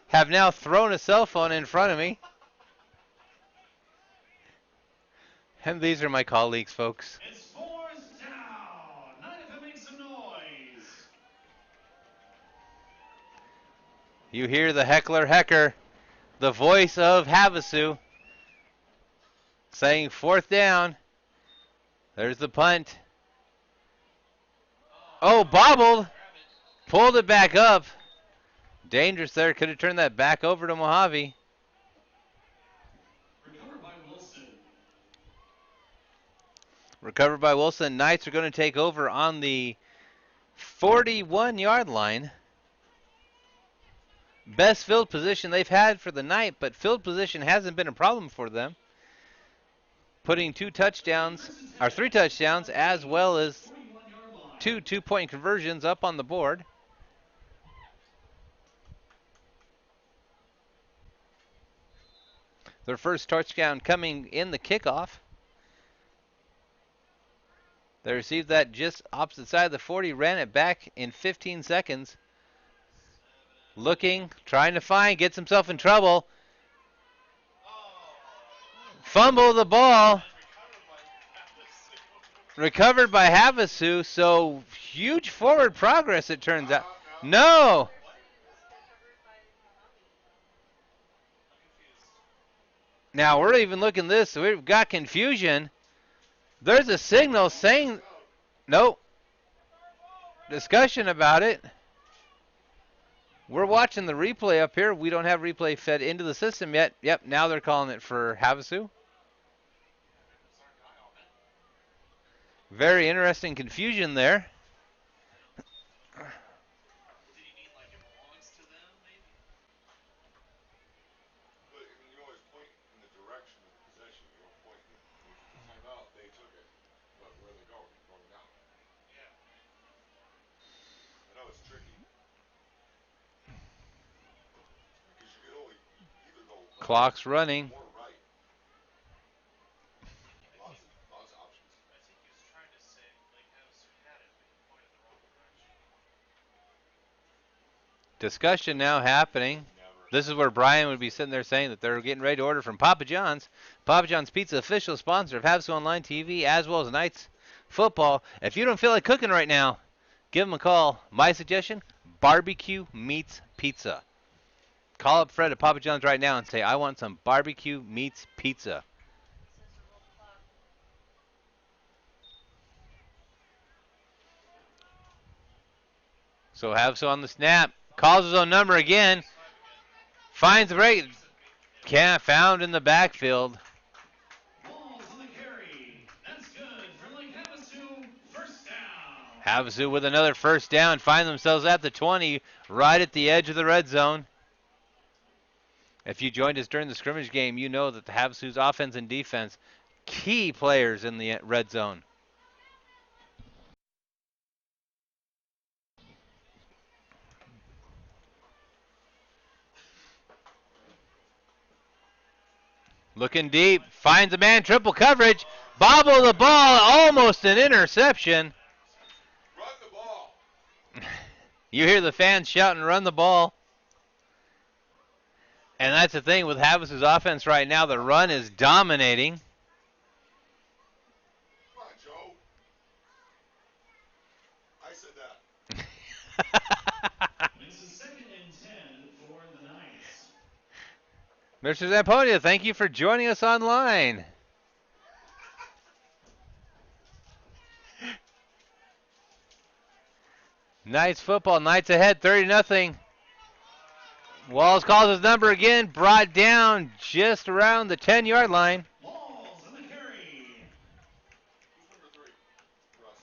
Have now thrown a cell phone in front of me. And these are my colleagues, folks. It's fourth down. Not make some noise. You hear the heckler hecker, the voice of Havasu, saying 4th down. There's the punt. Oh, bobbled. Pulled it back up. Dangerous there. Could have turned that back over to Mohave. Recovered by Wilson. Knights are going to take over on the 41-yard line. Best field position they've had for the night, but field position hasn't been a problem for them. Putting 3 touchdowns, as well as 2 two-point conversions up on the board. Their first touchdown coming in the kickoff. They received that just opposite side of the 40, ran it back in 15 seconds. Looking, trying to find, gets himself in trouble. Fumble the ball. Recovered by Havasu, so huge forward progress it turns out. No! Now we're even looking at this, so we've got confusion. There's a signal saying, nope. Discussion about it. We're watching the replay up here. We don't have replay fed into the system yet. Yep, now they're calling it for Havasu. Very interesting confusion there. Clock's running. Discussion now happening. This is where Brian would be sitting there saying that they're getting ready to order from Papa John's. Papa John's Pizza, official sponsor of Havasu Online TV, as well as Knights football. If you don't feel like cooking right now, give them a call. My suggestion, barbecue meets pizza. Call up Fred at Papa John's right now and say, I want some barbecue meets pizza. So Havasu on the snap. Calls his own number again. Finds the break. Can't found in the backfield. Havasu with another first down. Find themselves at the 20, right at the edge of the red zone. If you joined us during the scrimmage game, you know that the Havasu's offense and defense, key players in the red zone. Looking deep, finds a man, triple coverage, bobble the ball, almost an interception. Run the ball. You hear the fans shouting, run the ball. And that's the thing with Havasu's offense right now. The run is dominating. Come on, Joe. I said that. This is 2nd and 10 for the Knights. Mr. Zamponia, thank you for joining us online. Knights football, Knights ahead, 30-0. Walls calls his number again, brought down just around the 10-yard line. Walls on the carry. Who's number 3? Russ.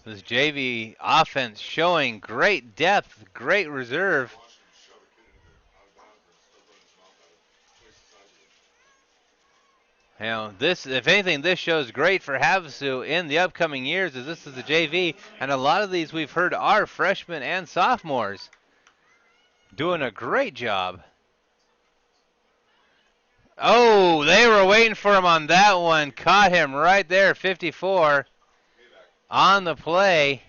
This JV offense showing great depth, great reserve. Watch him shove a kid into the out of bounds and still run his mouth out twice the size of it. You know, this, if anything, this shows great for Havasu in the upcoming years, as this is the JV, and a lot of these we've heard are freshmen and sophomores doing a great job. Oh, they were waiting for him on that one. Caught him right there, 54 on the play.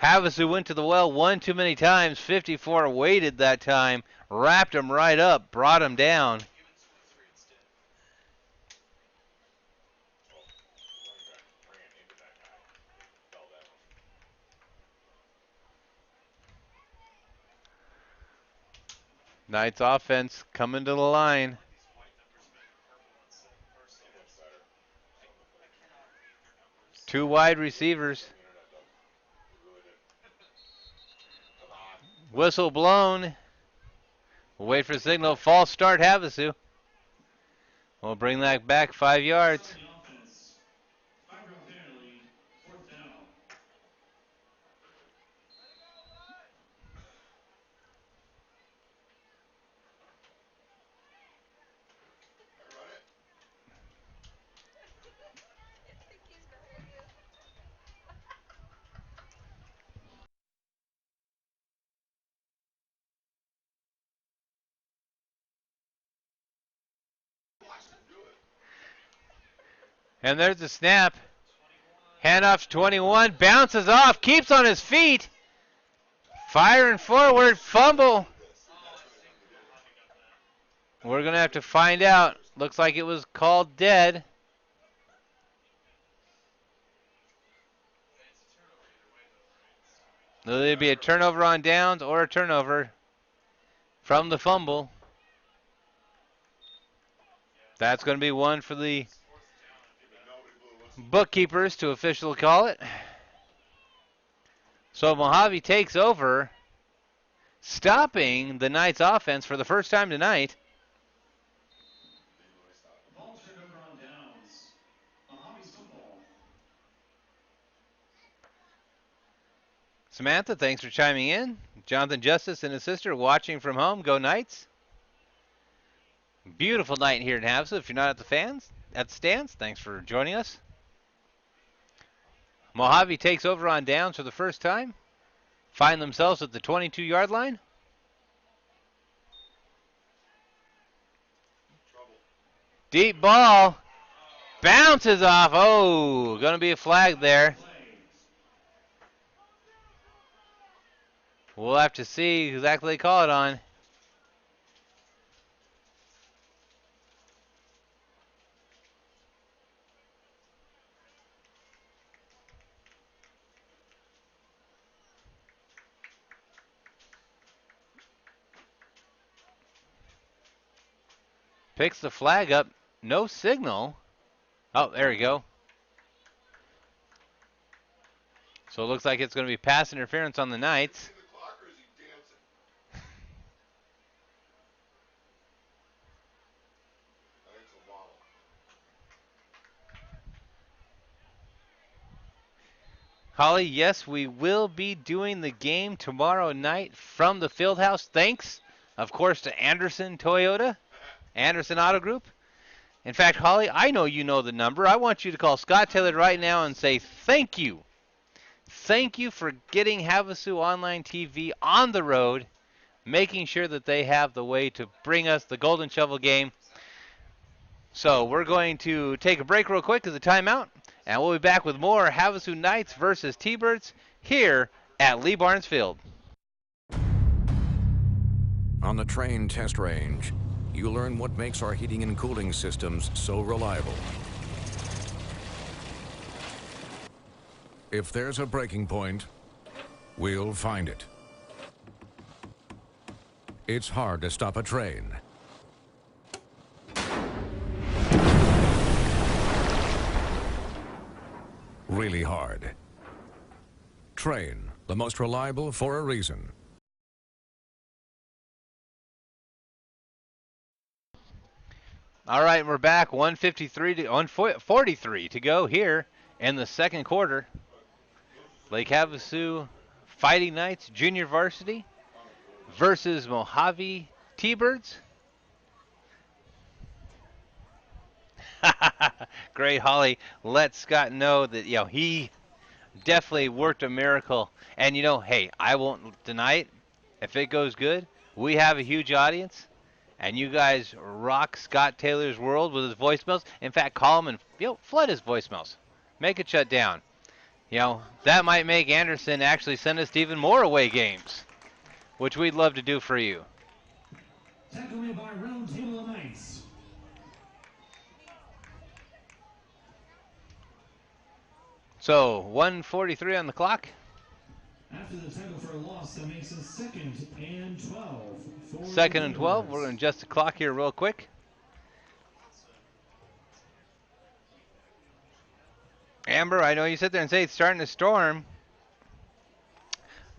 Havasu went to the well one too many times. 54 waited that time, wrapped him right up, brought him down. Knights offense coming to the line. Two wide receivers. Whistle blown. We'll wait for the signal. False start Havasu. We'll bring that back 5 yards. And there's the snap. Handoff to 21. Bounces off. Keeps on his feet. Firing forward. Fumble. We're going to have to find out. Looks like it was called dead. Will it be a turnover on downs or a turnover from the fumble? That's going to be one for the bookkeepers to officially call it. So Mohave takes over, stopping the Knights offense for the first time tonight. Ball turned over on downs. Mohave's football. Samantha, thanks for chiming in. Jonathan Justice and his sister watching from home. Go Knights. Beautiful night here in Havasu. If you're not at the stands, thanks for joining us. Mohave takes over on downs for the first time. Find themselves at the 22-yard line. Deep ball. Bounces off. Oh, going to be a flag there. We'll have to see exactly what they call it on. Picks the flag up. No signal. Oh, there we go. So it looks like it's going to be pass interference on the Knights. Holly, yes, we will be doing the game tomorrow night from the field house. Thanks, of course, to Anderson Toyota, Anderson Auto Group. In fact, Holly, I know you know the number. I want you to call Scott Taylor right now and say thank you. Thank you for getting Havasu Online TV on the road, making sure that they have the way to bring us the Golden Shovel game. So we're going to take a break real quick as a timeout, and we'll be back with more Havasu Knights versus T-Birds here at Lee Barnes Field. On the train test range, you learn what makes our heating and cooling systems so reliable. If there's a breaking point, we'll find it. It's hard to stop a train. Really hard. Train, the most reliable for a reason. All right, we're back. 143 to go here in the second quarter. Lake Havasu Fighting Knights Junior Varsity versus Mohave T-Birds. Great, Holly. Let Scott know that he definitely worked a miracle. And hey, I won't deny it. If it goes good, we have a huge audience, and you guys rock Scott Taylor's world with his voicemails. In fact, call him and flood his voicemails. Make it shut down. That might make Anderson actually send us to even more away games, which we'd love to do for you. Tackle made by Round Table of Knights. So 1:43 on the clock. After the tackle for a loss, that makes it 2nd and 12. Second and 12. We're going to adjust the clock here real quick. Amber, I know you sit there and say it's starting to storm.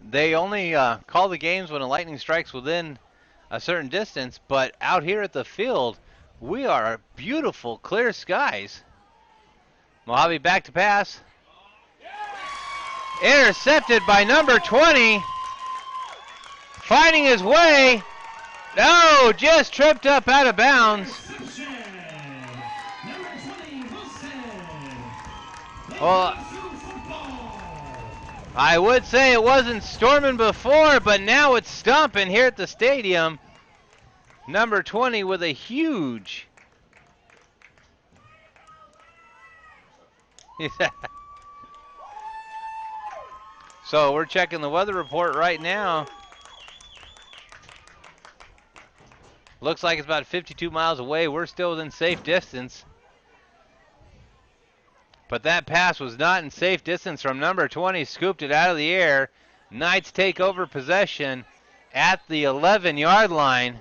They only call the games when a lightning strikes within a certain distance, but out here at the field, we are beautiful, clear skies. Mohave back to pass. Intercepted by number 20. Finding his way. No, just tripped up out of bounds. Well, I would say it wasn't storming before, but now it's stomping here at the stadium. Number 20 with a huge So we're checking the weather report right now. Looks like it's about 52 miles away. We're still within safe distance. But that pass was not in safe distance from number 20. Scooped it out of the air. Knights take over possession at the 11-yard line.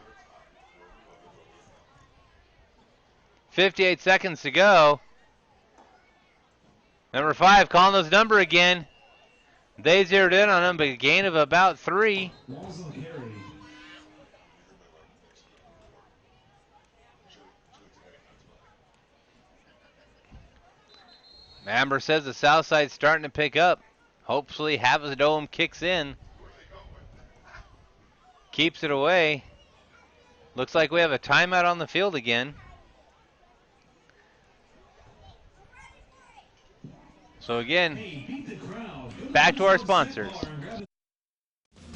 58 seconds to go. Number 5 calling his number again. They zeroed in on him, but a gain of about 3. Walls on carry. Amber says the south side's starting to pick up. Hopefully Havasu kicks in. Keeps it away. Looks like we have a timeout on the field again. So again, back to our sponsors.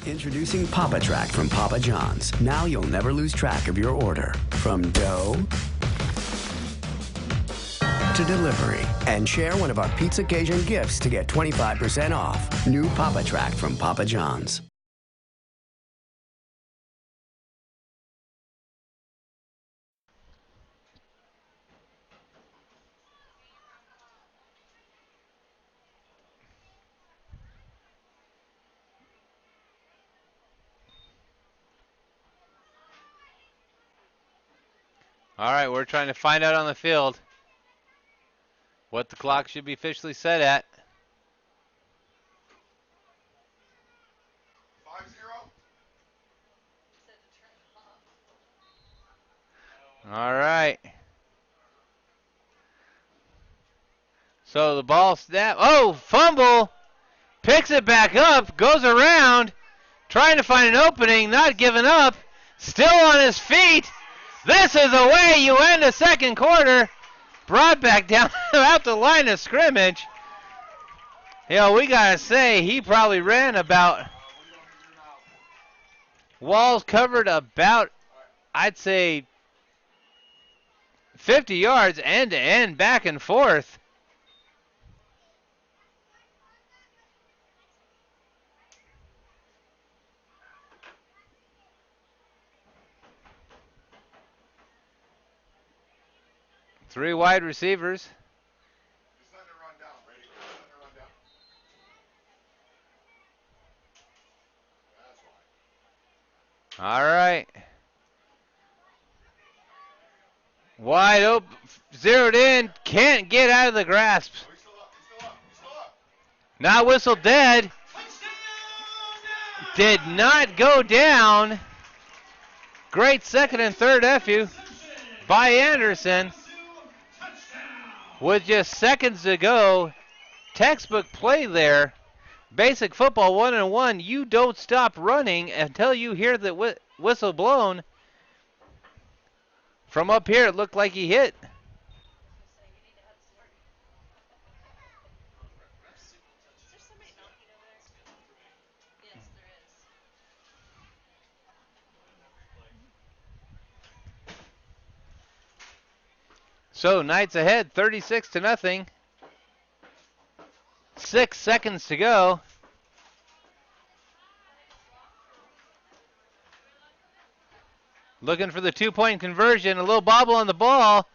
Introducing Papa Track from Papa John's. Now you'll never lose track of your order. From dough to delivery. And share one of our Pizza Cajun gifts to get 25% off. New Papa Track from Papa John's. All right, we're trying to find out on the field what the clock should be officially set at. 5-0. All right. So the ball snap. Oh, fumble. Picks it back up. Goes around. Trying to find an opening. Not giving up. Still on his feet. This is the way you end a second quarter. Brought back down out the line of scrimmage. You know, we got to say, he probably ran about. Walls covered about, I'd say, 50 yards end to end, back and forth. Three wide receivers. Just letting it run down, Brady. Just letting it run down. That's why. All right. Wide open, zeroed in, can't get out of the grasp. Oh, he's still up. He's still up. He's still up. Now whistle dead. Did not go down. Great second and third FU by Anderson. With just seconds to go. Textbook play there. Basic football 1-on-1. You don't stop running until you hear the whistle blown. From up here, it looked like he hit. So Knights ahead, 36-0. 6 seconds to go. Looking for the two-point conversion. A little bobble on the ball.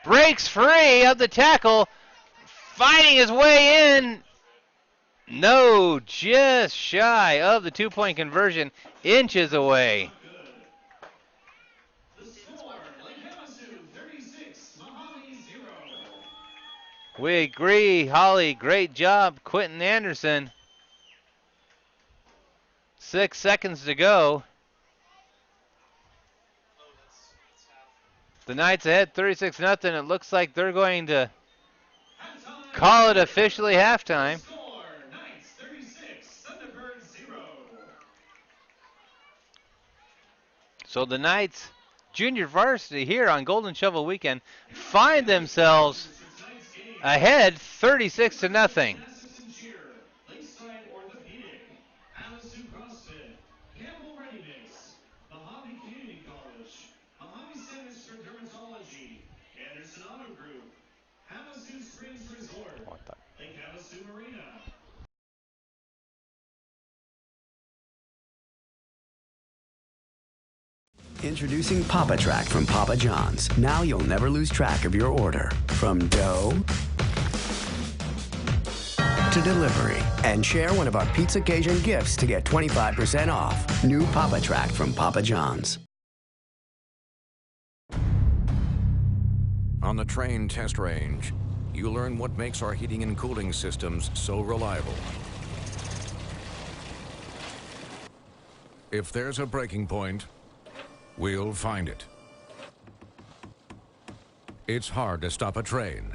Breaks free of the tackle. Fighting his way in. No, just shy of the two-point conversion. Inches away. We agree, Holly. Great job, Quentin Anderson. 6 seconds to go. The Knights ahead 36-0. It looks like they're going to call it officially halftime. So the Knights, junior varsity here on Golden Shovel Weekend, find themselves ahead 36-0. Havasu Springs Resort. Lake Havasu Marina. Introducing Papa Track from Papa John's. Now you'll never lose track of your order. From dough to delivery. And share one of our Pizza Cajun gifts to get 25% off. New Papa Track from Papa John's. On the train test range, you learn what makes our heating and cooling systems so reliable. If there's a breaking point, we'll find it. It's hard to stop a train.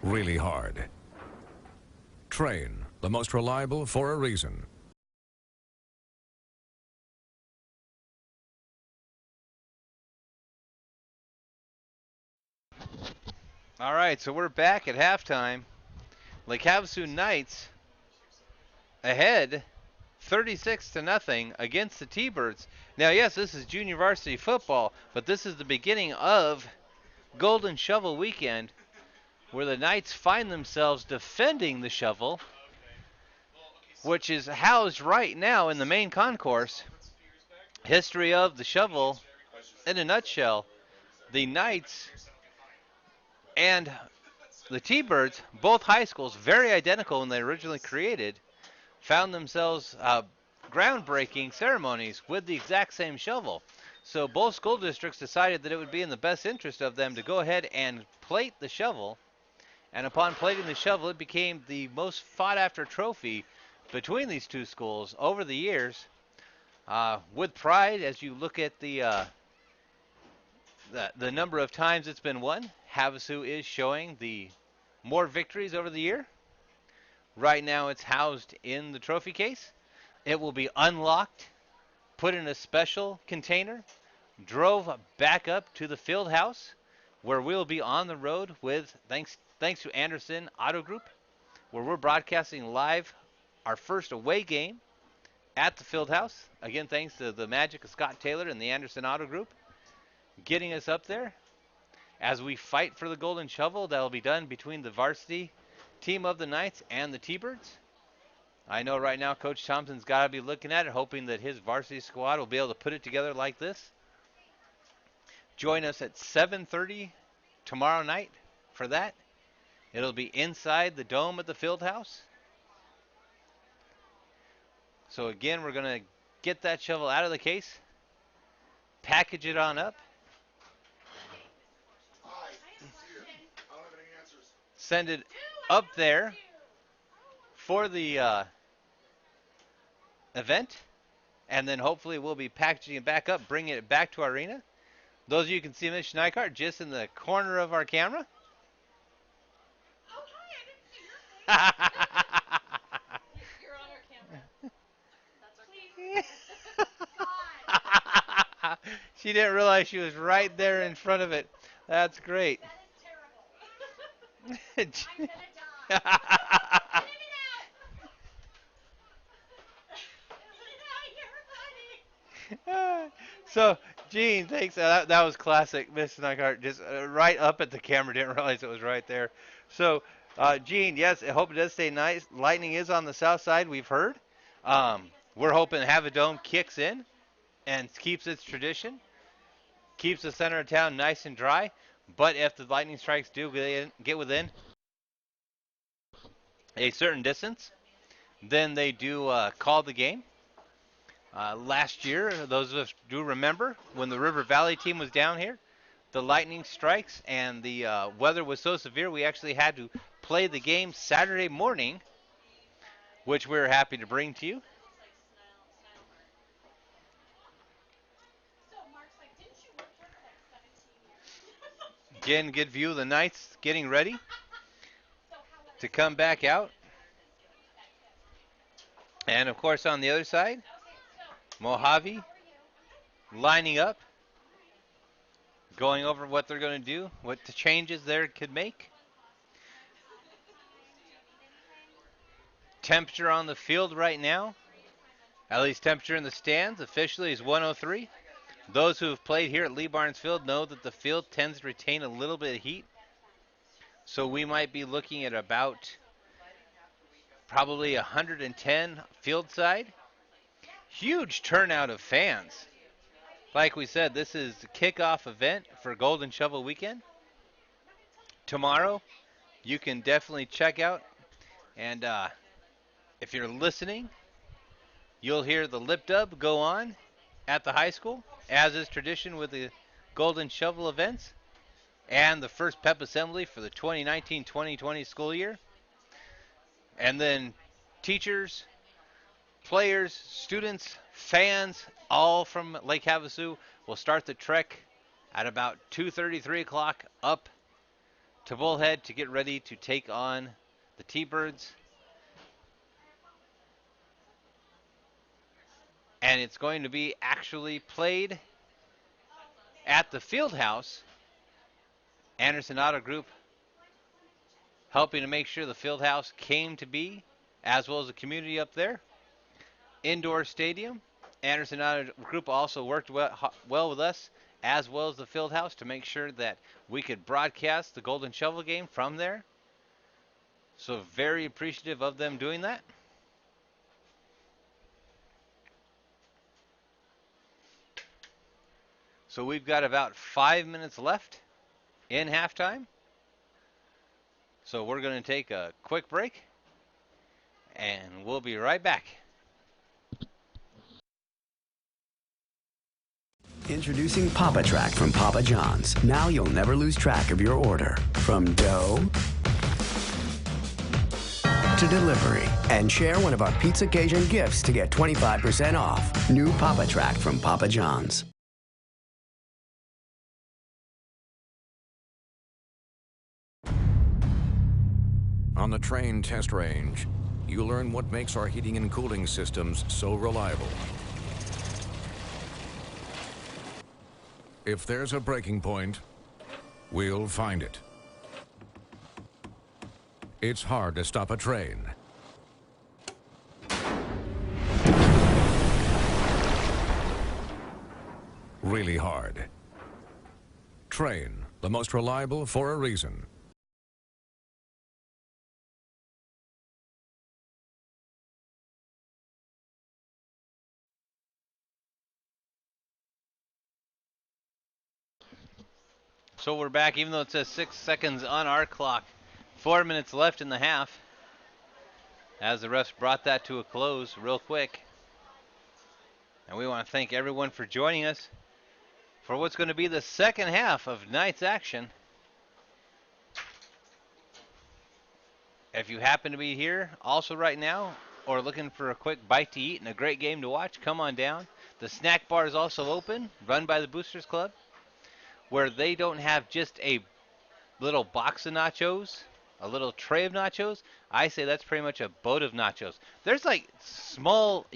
Really hard. Train, the most reliable for a reason. All right, so we're back at halftime. Lake Havasu Knights ahead 36-0 against the T-Birds. Now, yes, this is junior varsity football, but this is the beginning of Golden Shovel Weekend, where the Knights find themselves defending the shovel, which is housed right now in the main concourse. History of the shovel in a nutshell. The Knights and the T-Birds, both high schools, very identical when they originally created, found themselves groundbreaking ceremonies with the exact same shovel. So both school districts decided that it would be in the best interest of them to go ahead and plate the shovel. And upon plating the shovel, it became the most fought after trophy between these two schools over the years. With pride, as you look at the number of times it's been won, Havasu is showing the more victories over the year. Right now it's housed in the trophy case. It will be unlocked, put in a special container, drove back up to the field house, where we'll be on the road with, thanks to Anderson Auto Group, where we're broadcasting live our first away game at the field house. Again, thanks to the magic of Scott Taylor and the Anderson Auto Group getting us up there as we fight for the golden shovel. That will be done between the varsity team of the Knights and the T-Birds. I know right now Coach Thompson's got to be looking at it, hoping that his varsity squad will be able to put it together like this. Join us at 7:30 tomorrow night for that. It'll be inside the dome at the field house. So again, we're going to get that shovel out of the case, package it on up, send it up there for the event, and then hopefully we'll be packaging it back up, bringing it back to our arena. Those of you can see Miss Schneikart just in the corner of our camera. Oh, hi, I didn't see your face. You're on our camera. That's okay. God. She didn't realize she was right there in front of it. That's great. That is terrible. I'm gonna die. So, Gene, thanks. That was classic. Miss Nygaard just right up at the camera. Didn't realize it was right there. So, Gene, yes, I hope it does stay nice. Lightning is on the south side, we've heard. We're hoping Havadome kicks in and keeps its tradition, keeps the center of town nice and dry. But if the lightning strikes do get within a certain distance, then they do call the game. Last year, those of us do remember when the River Valley team was down here, the lightning strikes and the weather was so severe we actually had to play the game Saturday morning, which we're happy to bring to you. Again, good view of the Knights getting ready to come back out. And of course on the other side, Mohave lining up, going over what they're going to do, what the changes there could make. Temperature on the field right now, at least temperature in the stands officially, is 103. Those who have played here at Lee Barnes Field know that the field tends to retain a little bit of heat. So we might be looking at about probably 110 field side. Huge turnout of fans. Like we said, this is the kickoff event for Golden Shovel Weekend. Tomorrow, you can definitely check out. And if you're listening, you'll hear the lip dub go on at the high school, as is tradition with the Golden Shovel events, and the first pep assembly for the 2019-2020 school year. And then teachers, players, students, fans, all from Lake Havasu will start the trek at about 2:30, 3 o'clock up to Bullhead to get ready to take on the T-Birds. And it's going to be actually played at the field house. Anderson Auto Group helping to make sure the field house came to be, as well as the community up there. Indoor stadium. Anderson Auto Group also worked well with us, as well as the field house, to make sure that we could broadcast the Golden Shovel game from there. So very appreciative of them doing that. So we've got about 5 minutes left in halftime. So we're going to take a quick break, and we'll be right back. Introducing Papa Track from Papa John's. Now you'll never lose track of your order. From dough to delivery. And share one of our Pizza Cajun gifts to get 25% off. New Papa Track from Papa John's. On the train test range, you learn what makes our heating and cooling systems so reliable. If there's a breaking point, we'll find it. It's hard to stop a train. Really hard. Train, the most reliable for a reason. So we're back, even though it says 6 seconds on our clock. 4 minutes left in the half, as the refs brought that to a close real quick. And we want to thank everyone for joining us for what's going to be the second half of tonight's action. If you happen to be here also right now, or looking for a quick bite to eat and a great game to watch, come on down. The snack bar is also open, run by the Boosters Club, where they don't have just a little box of nachos, a little tray of nachos. I say that's pretty much a boat of nachos. There's like small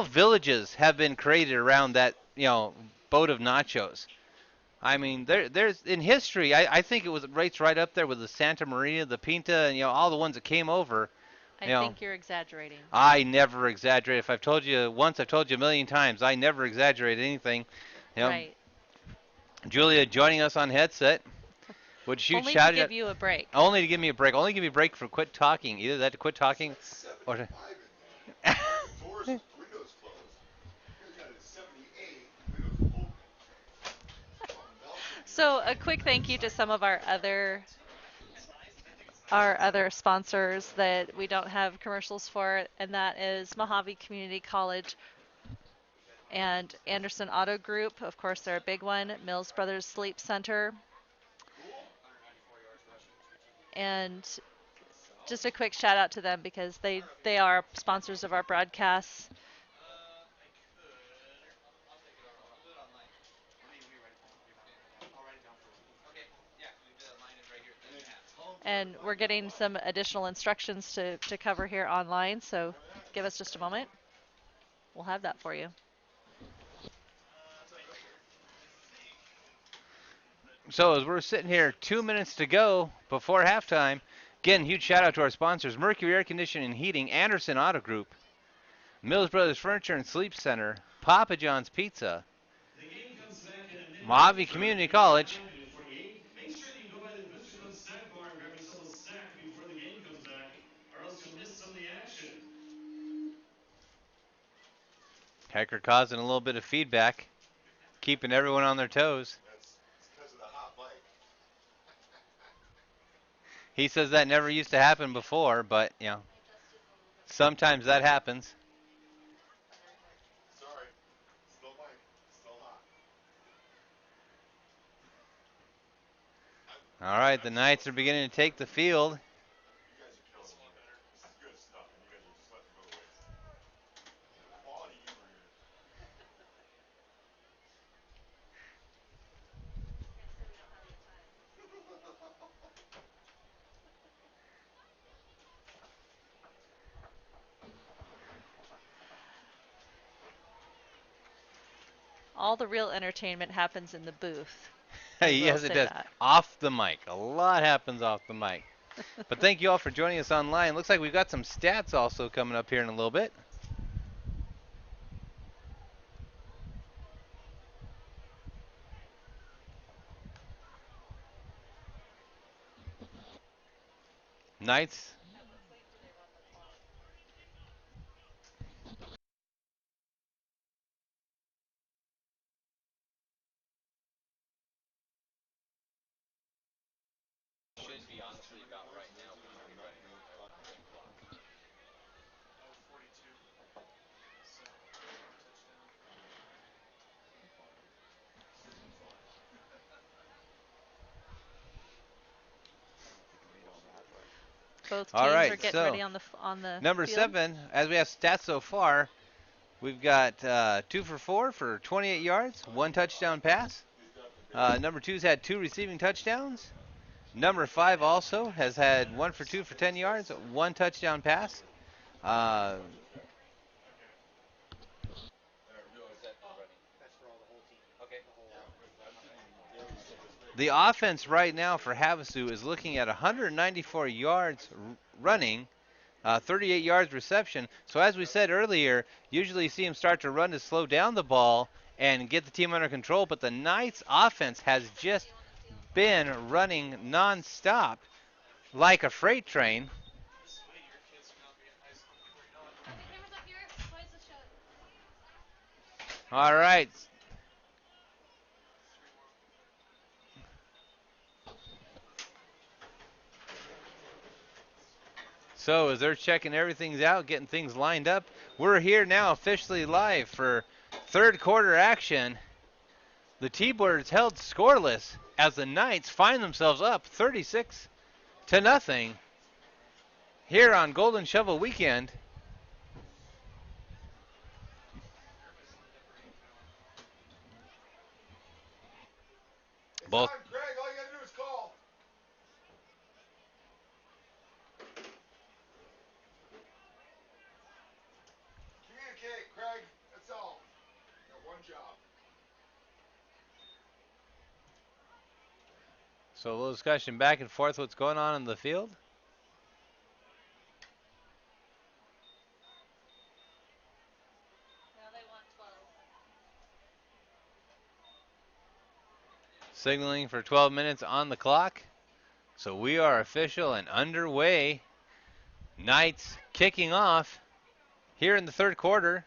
villages have been created around that, boat of nachos. I mean, there's in history, I think it was rates right up there with the Santa Maria, the Pinta, and all the ones that came over. I think you're exaggerating. I never exaggerate. If I've told you once, I've told you a million times. I never exaggerate anything. Right. Julia joining us on headset. Would shoot Only shout to give you a break. Only to give me a break. Only give me a break for quit talking. Either that to quit talking, or to. Doors, windows closed. Here's got it 78, windows open. So a quick thank you to some of our other sponsors that we don't have commercials for, and that is Mohave Community College and Anderson Auto Group. Of course, they're a big one. Mills Brothers Sleep Center. And just a quick shout out to them because they are sponsors of our broadcasts. And we're getting some additional instructions to cover here online, so give us just a moment. We'll have that for you. So as we're sitting here, 2 minutes to go before halftime, again, huge shout out to our sponsors: Mercury Air Conditioning and Heating, Anderson Auto Group, Mills Brothers Furniture and Sleep Center, Papa John's Pizza, Mohave Community College. Make sure that you go by the Booster Club snack bar and grab yourself a snack before the game comes back, or else you'll miss some of the action. Hecker causing a little bit of feedback, keeping everyone on their toes. That's because of the hot mic. He says that never used to happen before, but, you know, sometimes that happens. Sorry. Still mic. Still hot. All right, the Knights are beginning to take the field. You guys are killing me. This is good stuff, and you guys are just letting me go to waste. Quality humor here. All the real entertainment happens in the booth. I Yes, will it say does. that. Off the mic. A lot happens off the mic. But thank you all for joining us online. Looks like we've got some stats also coming up here in a little bit. Knights. Both All teams right, are getting so ready on the number field. 7, as we have stats so far, we've got 2 for 4 for 28 yards, 1 touchdown pass. Number 2's had 2 receiving touchdowns. Number 5 also has had 1 for 2 for 10 yards, 1 touchdown pass. Uh, the offense right now for Havasu is looking at 194 yards running, 38 yards reception. So as we said earlier, usually you see him start to run to slow down the ball and get the team under control, but the Knights offense has just been running nonstop like a freight train. All right. So as they're checking everything out, getting things lined up, we're here now officially live for third quarter action. The T-Birds held scoreless as the Knights find themselves up 36-0 here on Golden Shovel Weekend. It's Both on, Greg. All you gotta do is call. Communicate, Greg. That's all. You got one job. So a little discussion back and forth what's going on in the field. Signaling for 12 minutes on the clock. So we are official and underway. Knights kicking off here in the third quarter.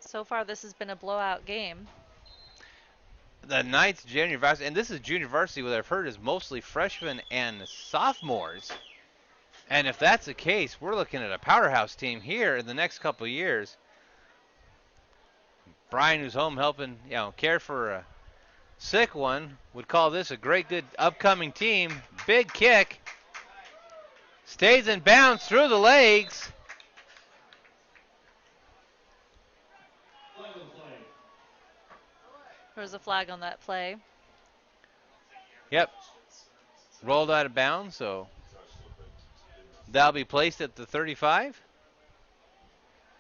So far, this has been a blowout game. The Knights junior varsity, and this is junior varsity, what I've heard is mostly freshmen and sophomores. And if that's the case, we're looking at a powerhouse team here in the next couple of years. Brian, who's home helping, care for a sick one, would call this a great, good upcoming team. Big kick. Stays in bounds through the legs. There was a flag on that play. Yep. Rolled out of bounds, so that'll be placed at the 35.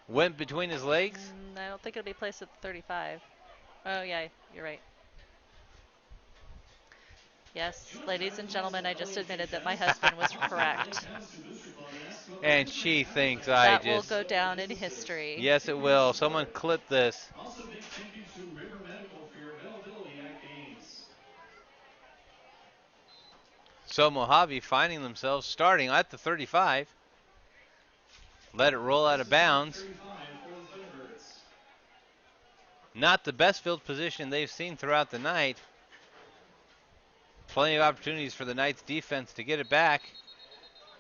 Went between his legs. I don't think it'll be placed at the 35. Oh, yeah, you're right. Yes, ladies and gentlemen, I just admitted that my husband was correct. And she thinks That will go down in history. Yes, it will. Someone clip this. So Mohave finding themselves starting at the 35. Let it roll out of bounds. Not the best field position they've seen throughout the night. Plenty of opportunities for the Knights defense to get it back.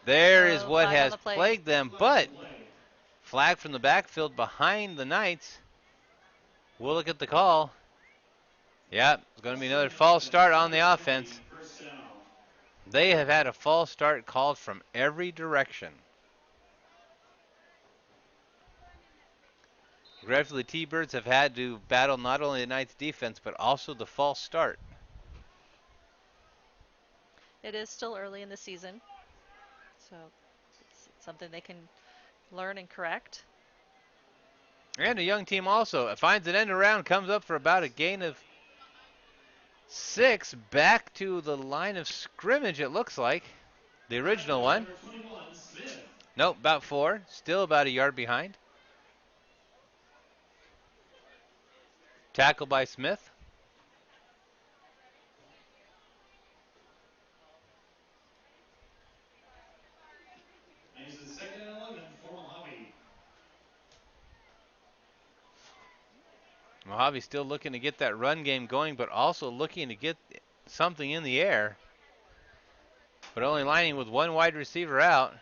There is what Flag on has the play. plagued them, but flag from the backfield behind the Knights. We'll look at the call. Yep, it's going to be another false start on the offense. They have had a false start called from every direction. Regretfully, T-Birds have had to battle not only the Knights defense, but also the false start. It is still early in the season, so it's something they can learn and correct. And a young team also. It finds an end around, comes up for about a gain of 6. Back to the line of scrimmage, it looks like. The original one. Nope, about 4. Still about a yard behind. Tackle by Smith. Mojave still looking to get that run game going, but also looking to get something in the air. But only lining with one wide receiver out.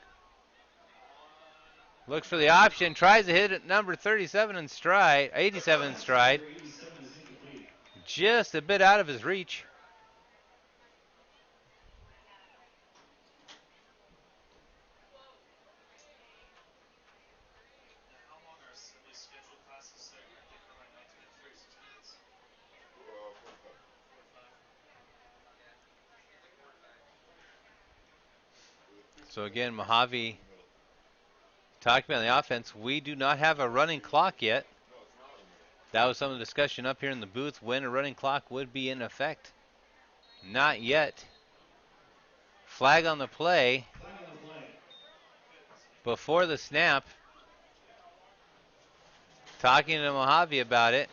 Looks for the option, tries to hit at number 37 in stride, 87 in stride. Just a bit out of his reach. So again, Mohave talking about the offense. We do not have a running clock yet. That was some of the discussion up here in the booth when a running clock would be in effect. Not yet. Flag on the play. Before the snap. Talking to Mohave about it.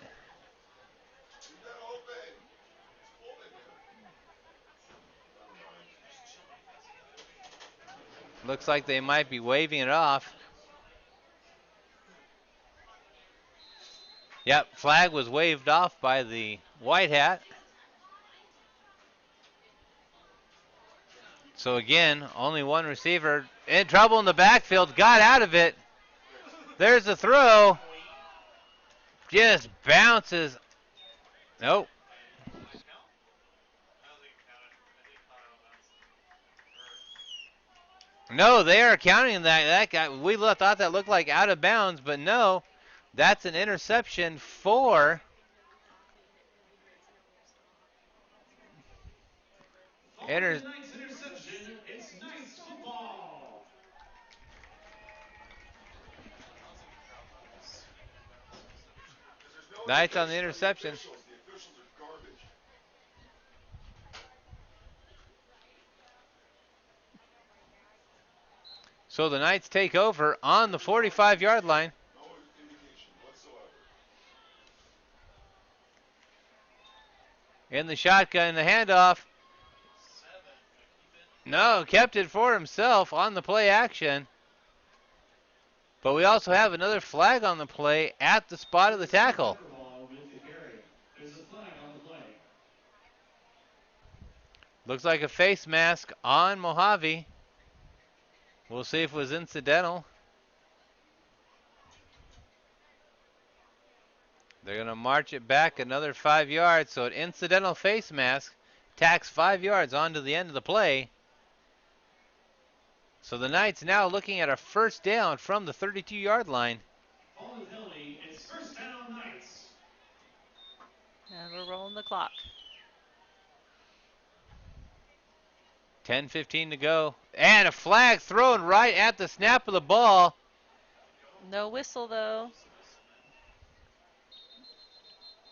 Looks like they might be waving it off. Yep, flag was waved off by the white hat. So again, only one receiver in trouble in the backfield, got out of it. There's the throw. Just bounces. Nope. No, they are counting that. That guy, we thought that looked like out of bounds, but no, that's an interception for Interception. It's Knights football. Knights on the interception. The officials are garbage. So the Knights take over on the 45-yard line. No indication whatsoever. In the shotgun, the handoff. No, kept it for himself on the play action. But we also have another flag on the play at the spot of the tackle. Looks like a face mask on Mohave. We'll see if it was incidental. They're going to march it back another 5 yards. So an incidental face mask tacks 5 yards onto the end of the play. So the Knights now looking at a first down from the 32-yard line. It's first down Knights. And we're rolling the clock. 10:15 to go. And a flag thrown right at the snap of the ball. No whistle, though.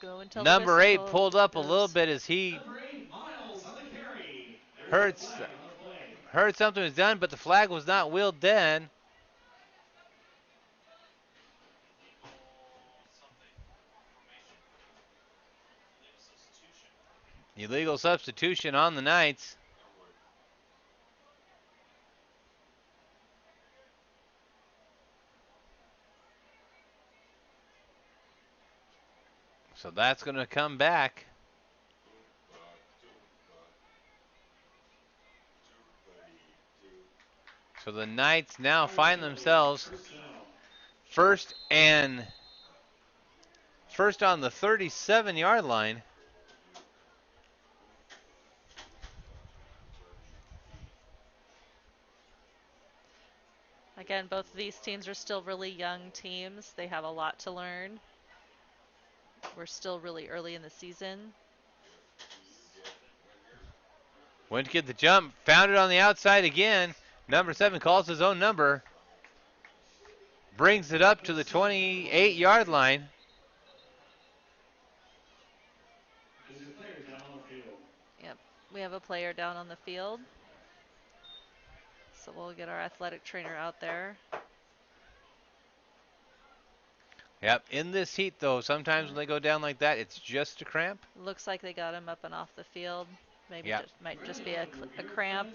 Go until Number the 8 whistle pulled up goes. a little bit as he Miles on the carry. heard something was done, but the flag was not wheeled then. Illegal substitution on the Knights. So that's going to come back. So the Knights now find themselves first on the 37-yard line. Again, both of these teams are still really young teams. They have a lot to learn. We're still really early in the season. Went to get the jump, found it on the outside again. Number 7 calls his own number. Brings it up to the 28-yard line. Yep, we have a player down on the field. So we'll get our athletic trainer out there. Yep, in this heat though, sometimes when they go down like that, it's just a cramp. Looks like they got him up and off the field. Maybe Yep. it might just be a cramp.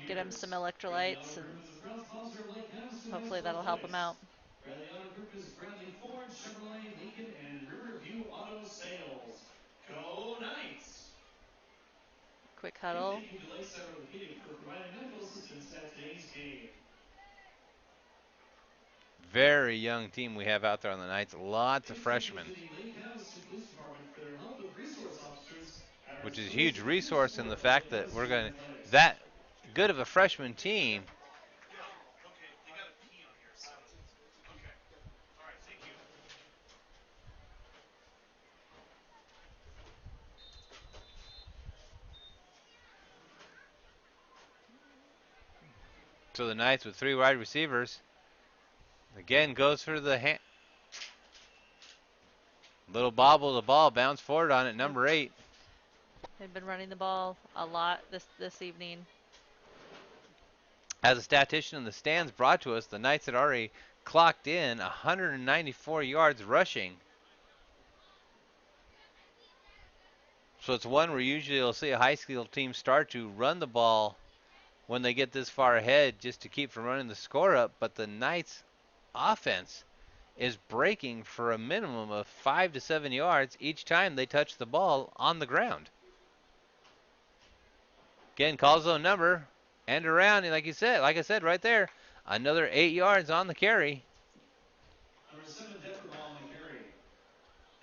Get him some electrolytes and hopefully that'll help him out. Bradley Auto Group is Bradley Ford, Chevrolet, Lincoln, and Riverview Auto Sales. Go Knights! Quick huddle. Thank you to Lakeside Orthopedic for providing medical assistance at today's game. Very young team we have out there on the Knights. Lots of freshmen, which is a huge resource in the fact that we're going to that good of a freshman team. So the Knights with 3 wide receivers. Again, goes for the hand. Little bobble, the ball bounce forward on it. Number 8. They've been running the ball a lot this evening. As a statistician in the stands brought to us, the Knights had already clocked in 194 yards rushing. So it's one where usually you'll see a high school team start to run the ball when they get this far ahead just to keep from running the score up. But the Knights offense is breaking for a minimum of 5 to 7 yards each time they touch the ball on the ground. Again, calls zone number, end around, and like I said right there, another 8 yards on the carry. Number 7, Denver ball on the carry.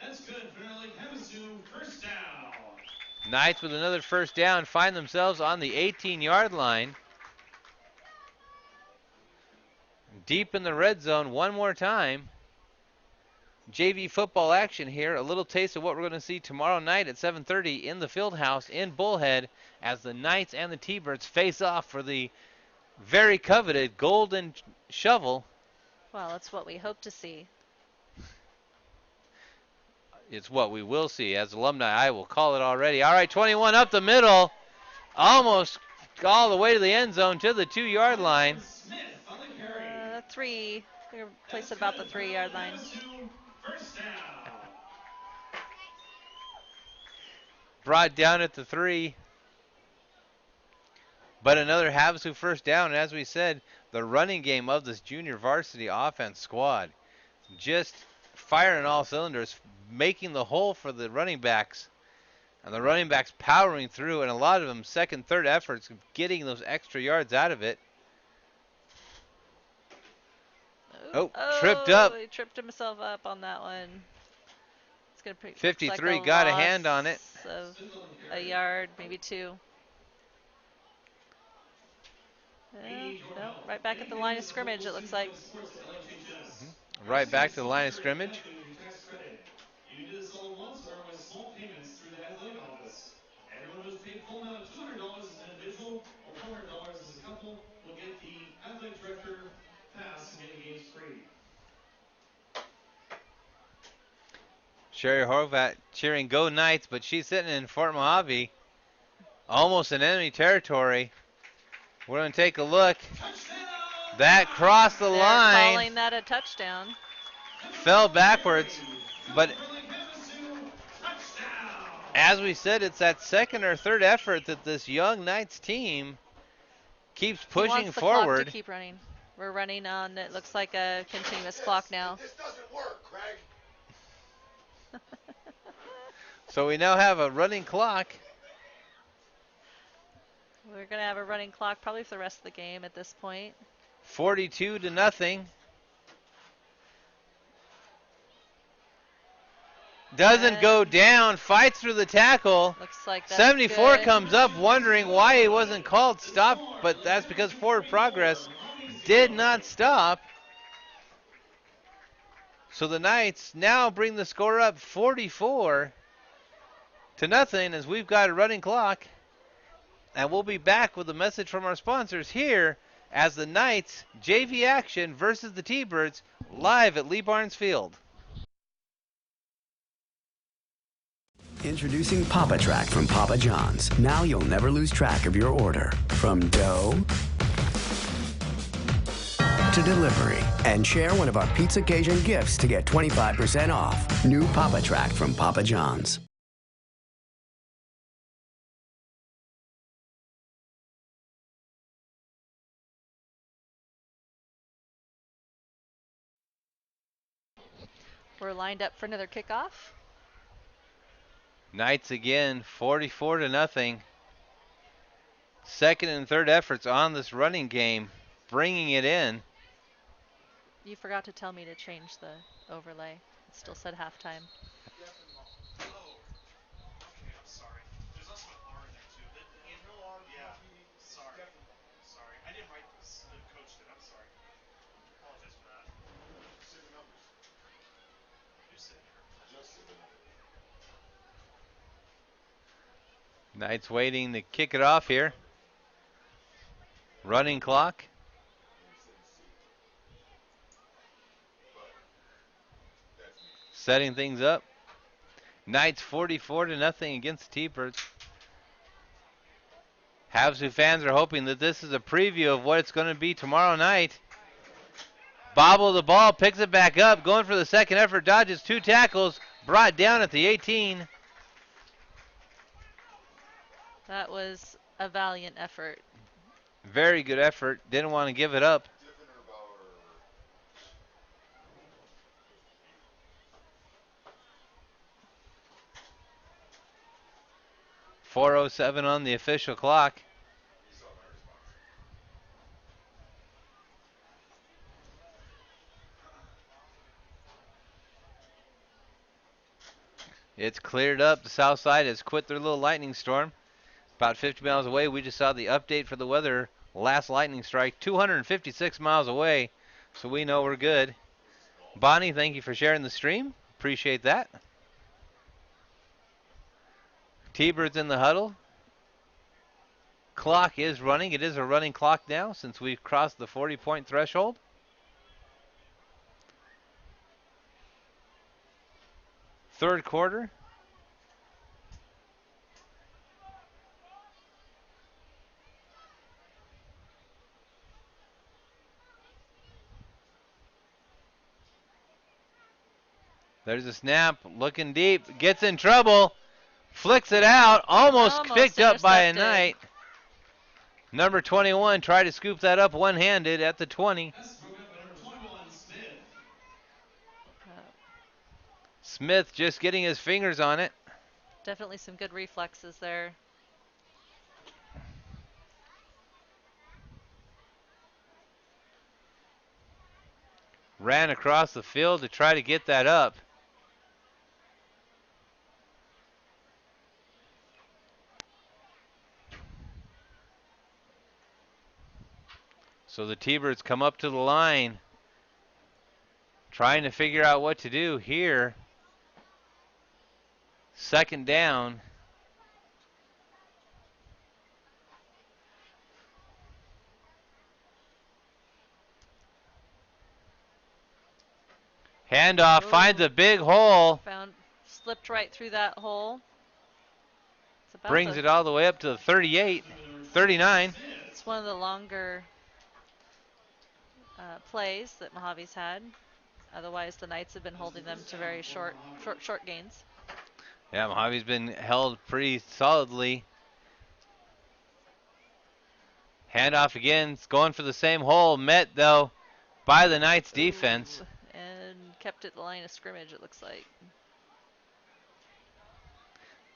That's good for Havasu, first down. Knights with another first down find themselves on the 18-yard line. Deep in the red zone one more time. JV football action here. A little taste of what we're going to see tomorrow night at 7:30 in the field house in Bullhead as the Knights and the T-Birds face off for the very coveted golden shovel. Well, that's what we hope to see. It's what we will see. As alumni, I will call it already. All right, 21 up the middle. Almost all the way to the end zone to the 2-yard line. 3. They're placed at about the 3-yard line. Brought down at the 3. But another Havasu first down. And as we said, the running game of this junior varsity offense squad just firing all cylinders, making the hole for the running backs. And the running backs powering through, and a lot of them second, third efforts, getting those extra yards out of it. Oh, tripped up. He tripped himself up on that one. It's gonna 53 like got a hand on it. Of a yard, maybe 2. No, right back at the line of scrimmage, it looks like. Right back to the line of scrimmage. You do this all once or with small payments through the athletic office. Everyone who's paid full amount of $200 as an individual or $400 as a couple will get the athletic director pass and get games free. Sherry Horvat cheering "Go Knights," but she's sitting in Fort Mohave, almost in enemy territory. We're going to take a look. That crossed the line. Calling that a touchdown. Fell backwards, but as we said, it's that second or third effort that this young Knights team keeps pushing wants the forward. Clock to keep running. We're running on, it looks like a continuous clock now. This doesn't work, Craig. So we now have a running clock. We're going to have a running clock probably for the rest of the game at this point. 42-0. Doesn't go And down, fights through the tackle. looks like that's 74 good. comes up wondering why he wasn't called stop, but that's because forward progress did not stop. So the Knights now bring the score up 44-0 as we've got a running clock. And we'll be back with a message from our sponsors here as the Knights JV action versus the T-Birds live at Lee Barnes Field. Introducing Papa Track from Papa John's. Now you'll never lose track of your order. From dough to delivery. And share one of our Pizza Cajun gifts to get 25% off. New Papa Track from Papa John's. We're lined up for another kickoff. Knights again, 44-0. Second and third efforts on this running game, bringing it in. You forgot to tell me to change the overlay. It still said halftime. Knights waiting to kick it off here. Running clock. Setting things up. Knights 44-0 against the T-Birds. Havasu fans are hoping that this is a preview of what it's going to be tomorrow night. Bobble the ball, picks it back up, going for the second effort, dodges two tackles, brought down at the 18. That was a valiant effort. Very good effort. Didn't want to give it up. 4:07 on the official clock. It's cleared up. The south side has quit their little lightning storm. About 50 miles away, we just saw the update for the weather. Last lightning strike, 256 miles away. So we know we're good. Bonnie, thank you for sharing the stream. Appreciate that. T-Birds in the huddle. Clock is running. It is a running clock now since we've crossed the 40-point threshold. Third quarter. There's a snap, looking deep, gets in trouble, flicks it out, almost picked up by a Knight. Number 21 tried to scoop that up one-handed at the 20. Smith just getting his fingers on it. Definitely some good reflexes there. Ran across the field to try to get that up. So the T-Birds come up to the line, trying to figure out what to do here. Second down. Handoff, finds a big hole. Slipped right through that hole. Brings it all the way up to the 38, 39. It's one of the longer plays that Mojave's had. Otherwise, the Knights have been holding them to very short gains. Yeah, Mojave's been held pretty solidly. Handoff again, it's going for the same hole. Met, though, by the Knights defense. And kept at the line of scrimmage, it looks like.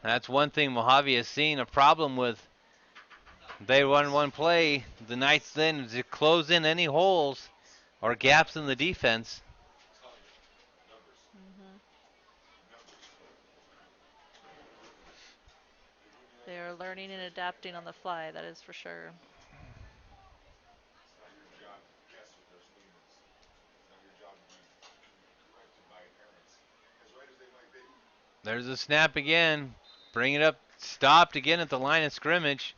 That's one thing Mohave has seen a problem with. They run one play. The Knights then to close in any holes or gaps in the defense. Hmm. They are learning and adapting on the fly, that is for sure. It's not your job to guess what their scheme is. It's not your job to be corrected by parents. As right as they might be. There's a snap again. Bring it up. Stopped again at the line of scrimmage.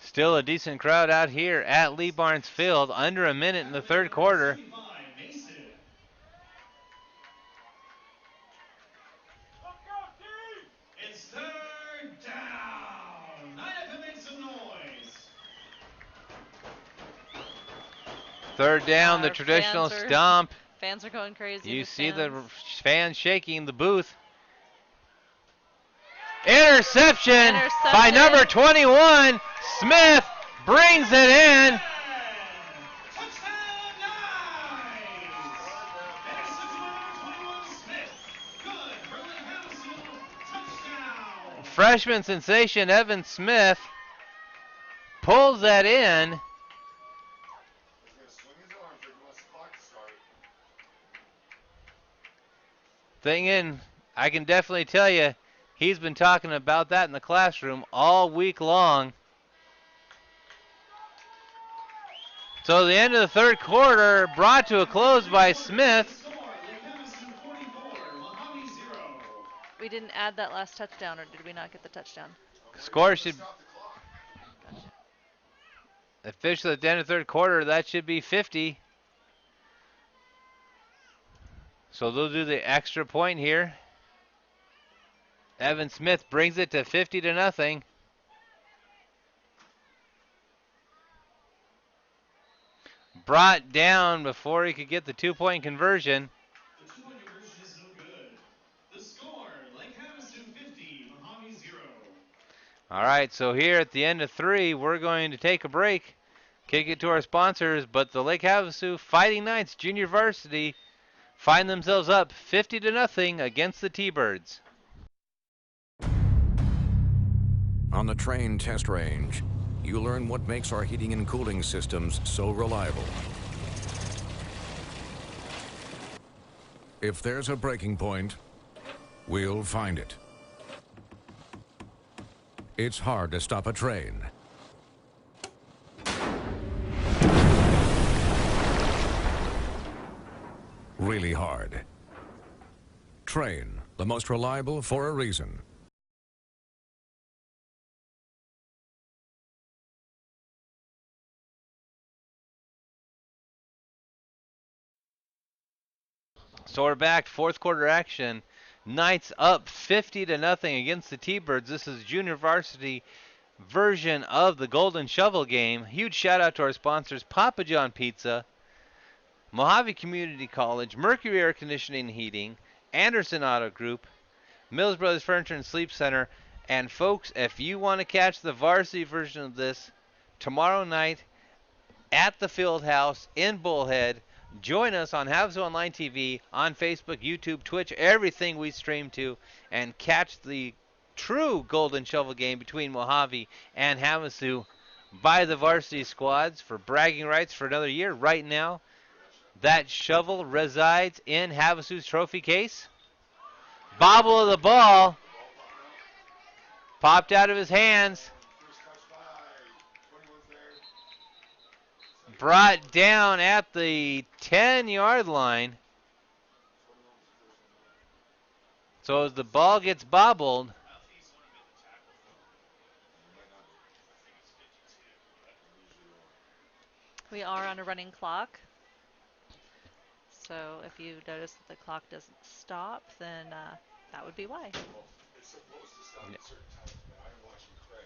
Still a decent crowd out here at Lee Barnes Field. Under a minute in the third quarter. It's third down. Naya, make some noise. Third down, the Our traditional fans are stomp. fans are going crazy. in You the see the stands. fans shaking the booth. Interception by number 21. Smith brings it in. Touchdown, Knights! Interception by number 21, Smith. Good for Lake Havasu. Touchdown. Freshman sensation Evan Smith pulls that in. He's going to swing his arms if he wants the clock to start. Thing in, I can definitely tell you, he's been talking about that in the classroom all week long. So the end of the third quarter brought to a close by Smith. We didn't add that last touchdown, or did we not get the touchdown? Score should Stop the clock. Gotcha. officially at the end of the third quarter, that should be 50. So they'll do the extra point here. Evan Smith brings it to 50-0. Brought down before he could get the 2-point conversion. The 2-point conversion is no good. The score, Lake Havasu 50, Mohave 0. All right, so here at the end of 3, we're going to take a break, kick it to our sponsors, but the Lake Havasu Fighting Knights Junior Varsity find themselves up 50-0 against the T-Birds. On the train test range, you learn what makes our heating and cooling systems so reliable. If there's a breaking point, we'll find it. It's hard to stop a train. Really hard. Train, the most reliable for a reason. So we're back, fourth quarter action. Knights up 50-0 against the T-Birds. This is junior varsity version of the Golden Shovel game. Huge shout out to our sponsors, Papa John Pizza, Mohave Community College, Mercury Air Conditioning and Heating, Anderson Auto Group, Mills Brothers Furniture and Sleep Center. And folks, if you want to catch the varsity version of this tomorrow night at the Field House in Bullhead, join us on Havasu Online TV, on Facebook, YouTube, Twitch, everything we stream to, and catch the true Golden Shovel game between Mohave and Havasu by the varsity squads for bragging rights for another year. Right now, that shovel resides in Havasu's trophy case. Bobble of the ball popped out of his hands. First touch by 21's there. Brought down at the 10-yard line. So as the ball gets bobbled, We are on a running clock. So if you notice that the clock doesn't stop, then that would be why. It's supposed to stop at certain times, but I'm watching Craig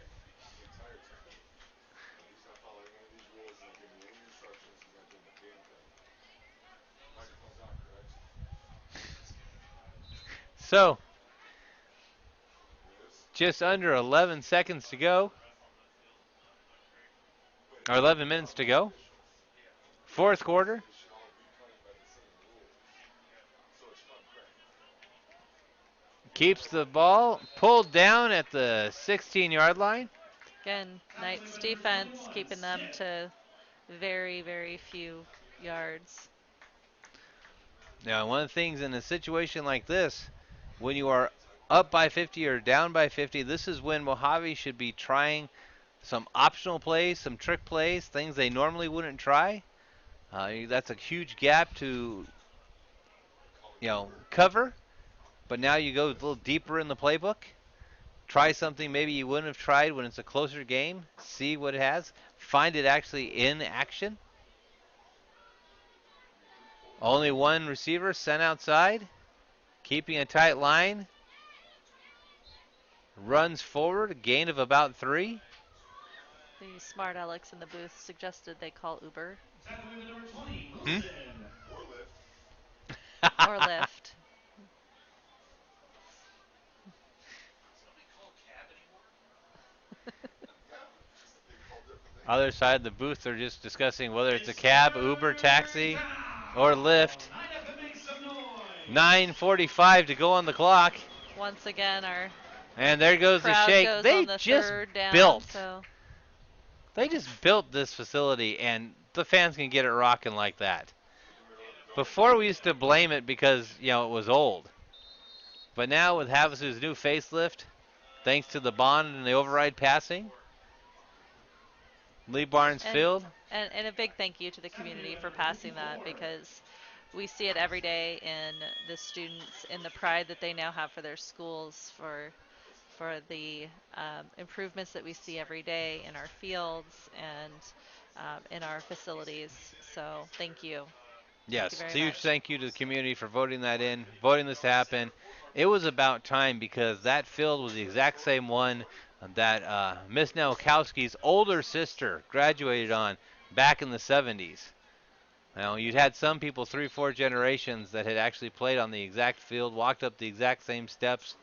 the entire time. And he's not following any of these rules. He's not giving me any instructions. He's not doing a damn thing. Microphone's on, correct? so It is. just under 11 seconds to go, or 11 minutes to go. Fourth quarter. They should all be playing by the same rules. So Keeps the ball pulled down at the 16-yard line. Again, Knight's defense keeping them to very, very few yards. Now, one of the things in a situation like this, when you are up by 50 or down by 50, this is when Mohave should be trying some optional plays, some trick plays, things they normally wouldn't try. That's a huge gap to, cover. But now you go a little deeper in the playbook. Try something maybe you wouldn't have tried when it's a closer game. See what it has. Find it actually in action. Only one receiver sent outside. Keeping a tight line. Runs forward, a gain of about 3. The smart Alex in the booth suggested they call Uber. Hmm? Or Lyft. Other side of the booth, they're just discussing whether it's a cab, Uber, taxi, or Lyft. 9:45 to go on the clock. Once again, our And there goes the crowd shake. goes They on the just third down, built. So. They just built this facility, and the fans can get it rocking like that. Before we used to blame it because it was old, but now with Havasu's new facelift, thanks to the bond and the override passing, Lee Barnes Field. And a big thank you to the community for passing that, because we see it every day in the students, in the pride that they now have for their schools, for the improvements that we see every day in our fields and in our facilities. So thank you. Yes, Thank a you very huge much. thank you to the community for voting that in, voting this to happen. It was about time because that field was the exact same one that Miss Nowakowski's older sister graduated on back in the 70s. Now, you'd had some people 3-4 generations that had actually played on the exact field, walked up the exact same steps.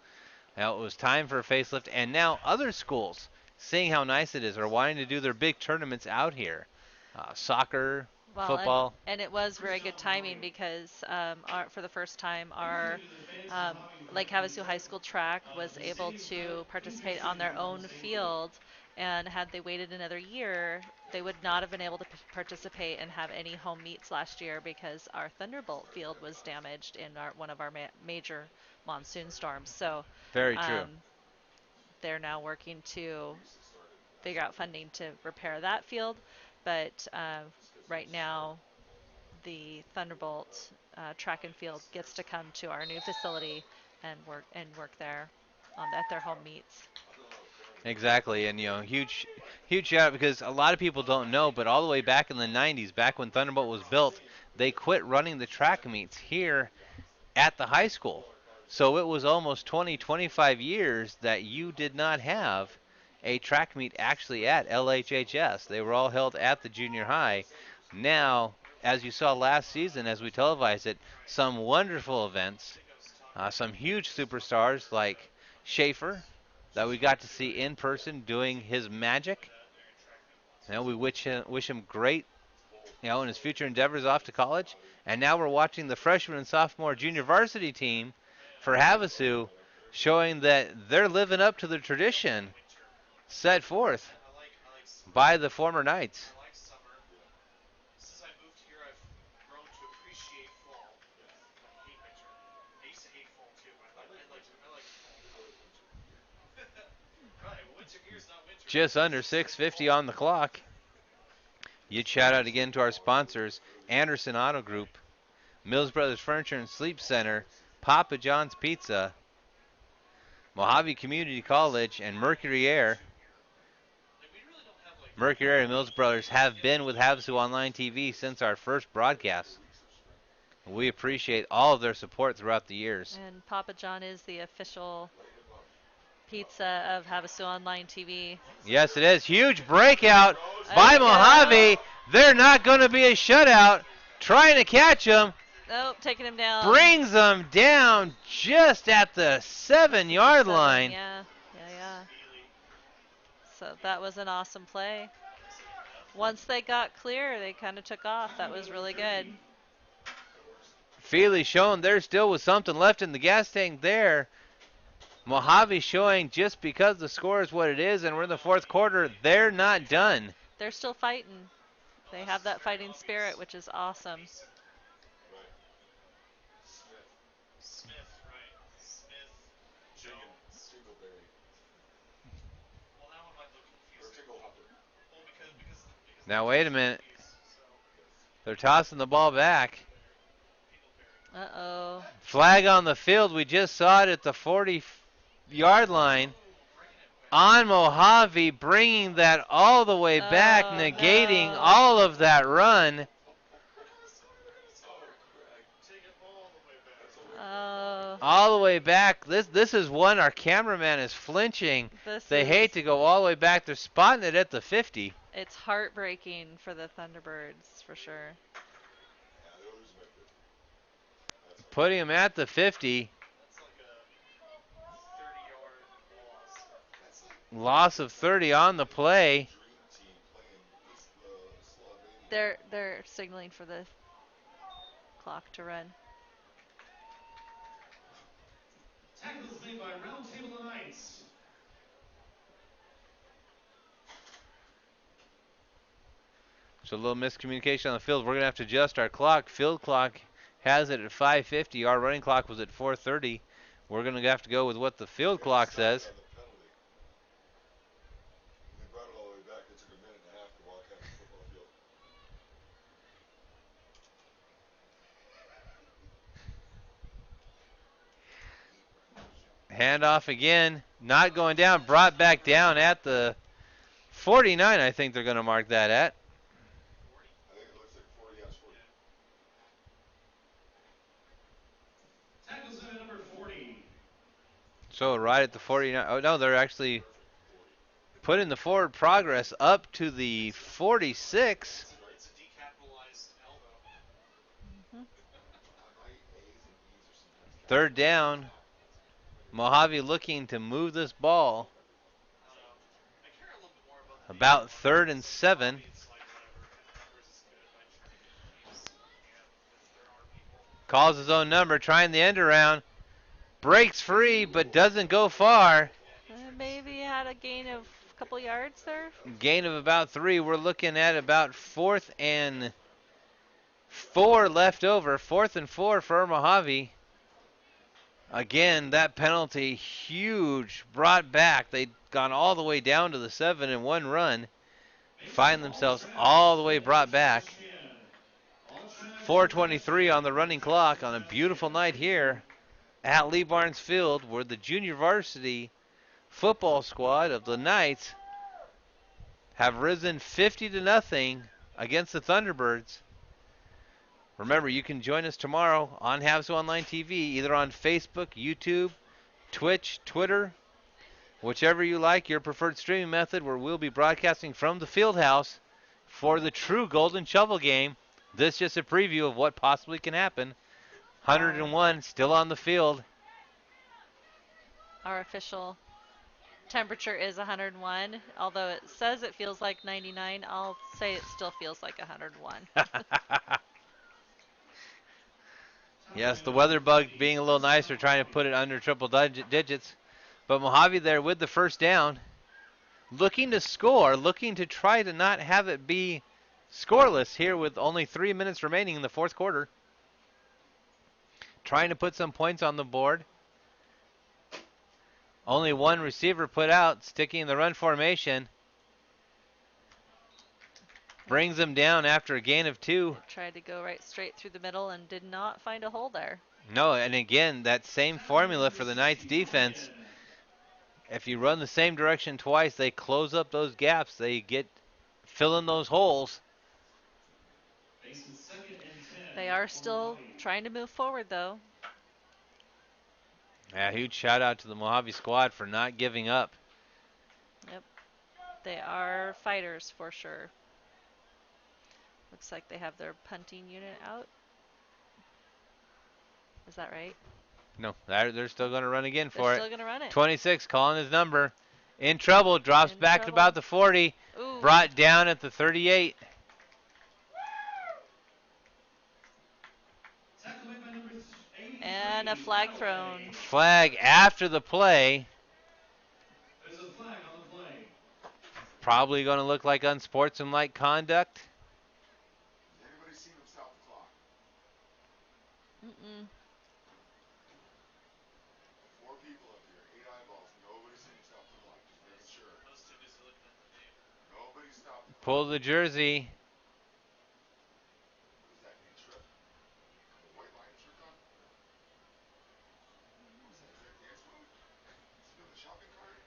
Now, it was time for a facelift, and now other schools, seeing how nice it is, are wanting to do their big tournaments out here. Soccer, Well, football. and it was very good timing because for the first time, our Lake Havasu High School track was able to participate on their own field. And had they waited another year, they would not have been able to participate and have any home meets last year because our Thunderbolt field was damaged in one of our major monsoon storms. So Very true. they're now working to figure out funding to repair that field. But right now, the Thunderbolt track and field gets to come to our new facility and work there at their home meets. Exactly, and huge shout out because a lot of people don't know, but all the way back in the 90s, back when Thunderbolt was built, they quit running the track meets here at the high school. So it was almost 20, 25 years that you did not have a track meet actually at LHHS. They were all held at the junior high. Now, as you saw last season, as we televised it, some wonderful events, some huge superstars like Schaefer that we got to see in person doing his magic. We wish him great, in his future endeavors off to college. And now we're watching the freshman and sophomore junior varsity team for Havasu showing that they're living up to the tradition set forth by the former Knights. Just under 6:50 on the clock. You'd shout out again to our sponsors, Anderson Auto Group, Mills Brothers Furniture and Sleep Center, Papa John's Pizza, Mohave Community College, and Mercury Air. Mercury Air and Mills Brothers have been with Havasu Online TV since our first broadcast. We appreciate all of their support throughout the years. And Papa John is the official pizza of Havasu Online TV. Yes, it is. Huge breakout by Mohave. They're not going to be a shutout. Trying to catch him. Nope, taking him down. Brings them down just at the 7-yard line. Yeah. So that was an awesome play. Once they got clear, they kind of took off. That was really good. Feely showing there still was something left in the gas tank there. Mohave showing just because the score is what it is and we're in the fourth quarter, they're not done. They're still fighting. They have that fighting spirit, which is awesome. Now wait a minute. They're tossing the ball back. Uh-oh. Flag on the field. We just saw it at the 40-yard line. On Mohave, bringing that all the way back, negating no. all of that run. Oh. All the way back. This is one our cameraman is flinching. They hate to go all the way back. They're spotting it at the 50. It's heartbreaking for the Thunderbirds, for sure. Putting him at the 50. Loss of 30 on the play. They're signaling for the clock to run. Tackles made by Roundtable of Knights. So a little miscommunication on the field. We're going to have to adjust our clock. Field clock has it at 5:50. Our running clock was at 4:30. We're going to have to go with what the field clock says. Handoff again. Not going down. Brought back down at the 49, I think they're going to mark that at. So right at the 49. Oh, no, they're actually putting the forward progress up to the 46. Third down. Mohave looking to move this ball. About 3rd and 7. Calls his own number, trying the end around. Breaks free, but doesn't go far. Maybe had a gain of a couple yards there. Gain of about 3. We're looking at about 4th and 4 left over. 4th and 4 for Mohave. Again, that penalty, huge, brought back. They'd gone all the way down to the 7 in one run. Find themselves all the way brought back. 4:23 on the running clock on a beautiful night here at Lee Barnes Field, where the junior varsity football squad of the Knights have risen 50-0 against the Thunderbirds. Remember, you can join us tomorrow on Havasu Online TV, either on Facebook, YouTube, Twitch, Twitter, whichever you like, your preferred streaming method, where we'll be broadcasting from the field house for the true Golden Shovel game. This is just a preview of what possibly can happen. 101 still on the field. Our official temperature is 101, although it says it feels like 99. I'll say it still feels like 101. Yes, the weather bug being a little nicer, trying to put it under triple digits. But Mohave there with the first down. Looking to score, looking to try to not have it be scoreless here with only 3 minutes remaining in the fourth quarter. Trying to put some points on the board. Only one receiver put out, sticking in the run formation. Brings them down after a gain of 2. Tried to go right straight through the middle and did not find a hole there. No, and again, that same formula for the Knights defense. If you run the same direction twice, they close up those gaps. They fill in those holes. They are still trying to move forward, though. Yeah, huge shout out to the Mohave squad for not giving up. Yep. They are fighters for sure. Looks like they have their punting unit out. Is that right? No, they're still going to run again for They're it. still going to run it. 26 calling his number. In trouble, drops back to trouble. about the 40. Ooh. Brought down at the 38. And and a flag thrown. Flag after the play. There's a flag on the play. Probably going to look like unsportsmanlike conduct. Has anybody seen him stop the clock? Mm-mm. 4 people up here, 8 eyeballs. Nobody's seen him stop the clock. Just making sure. Nobody stopped the clock. Pull the jersey. What is that, knee trip? The white line trick on? What is that? Is that a dance move? Is he doing the shopping cart?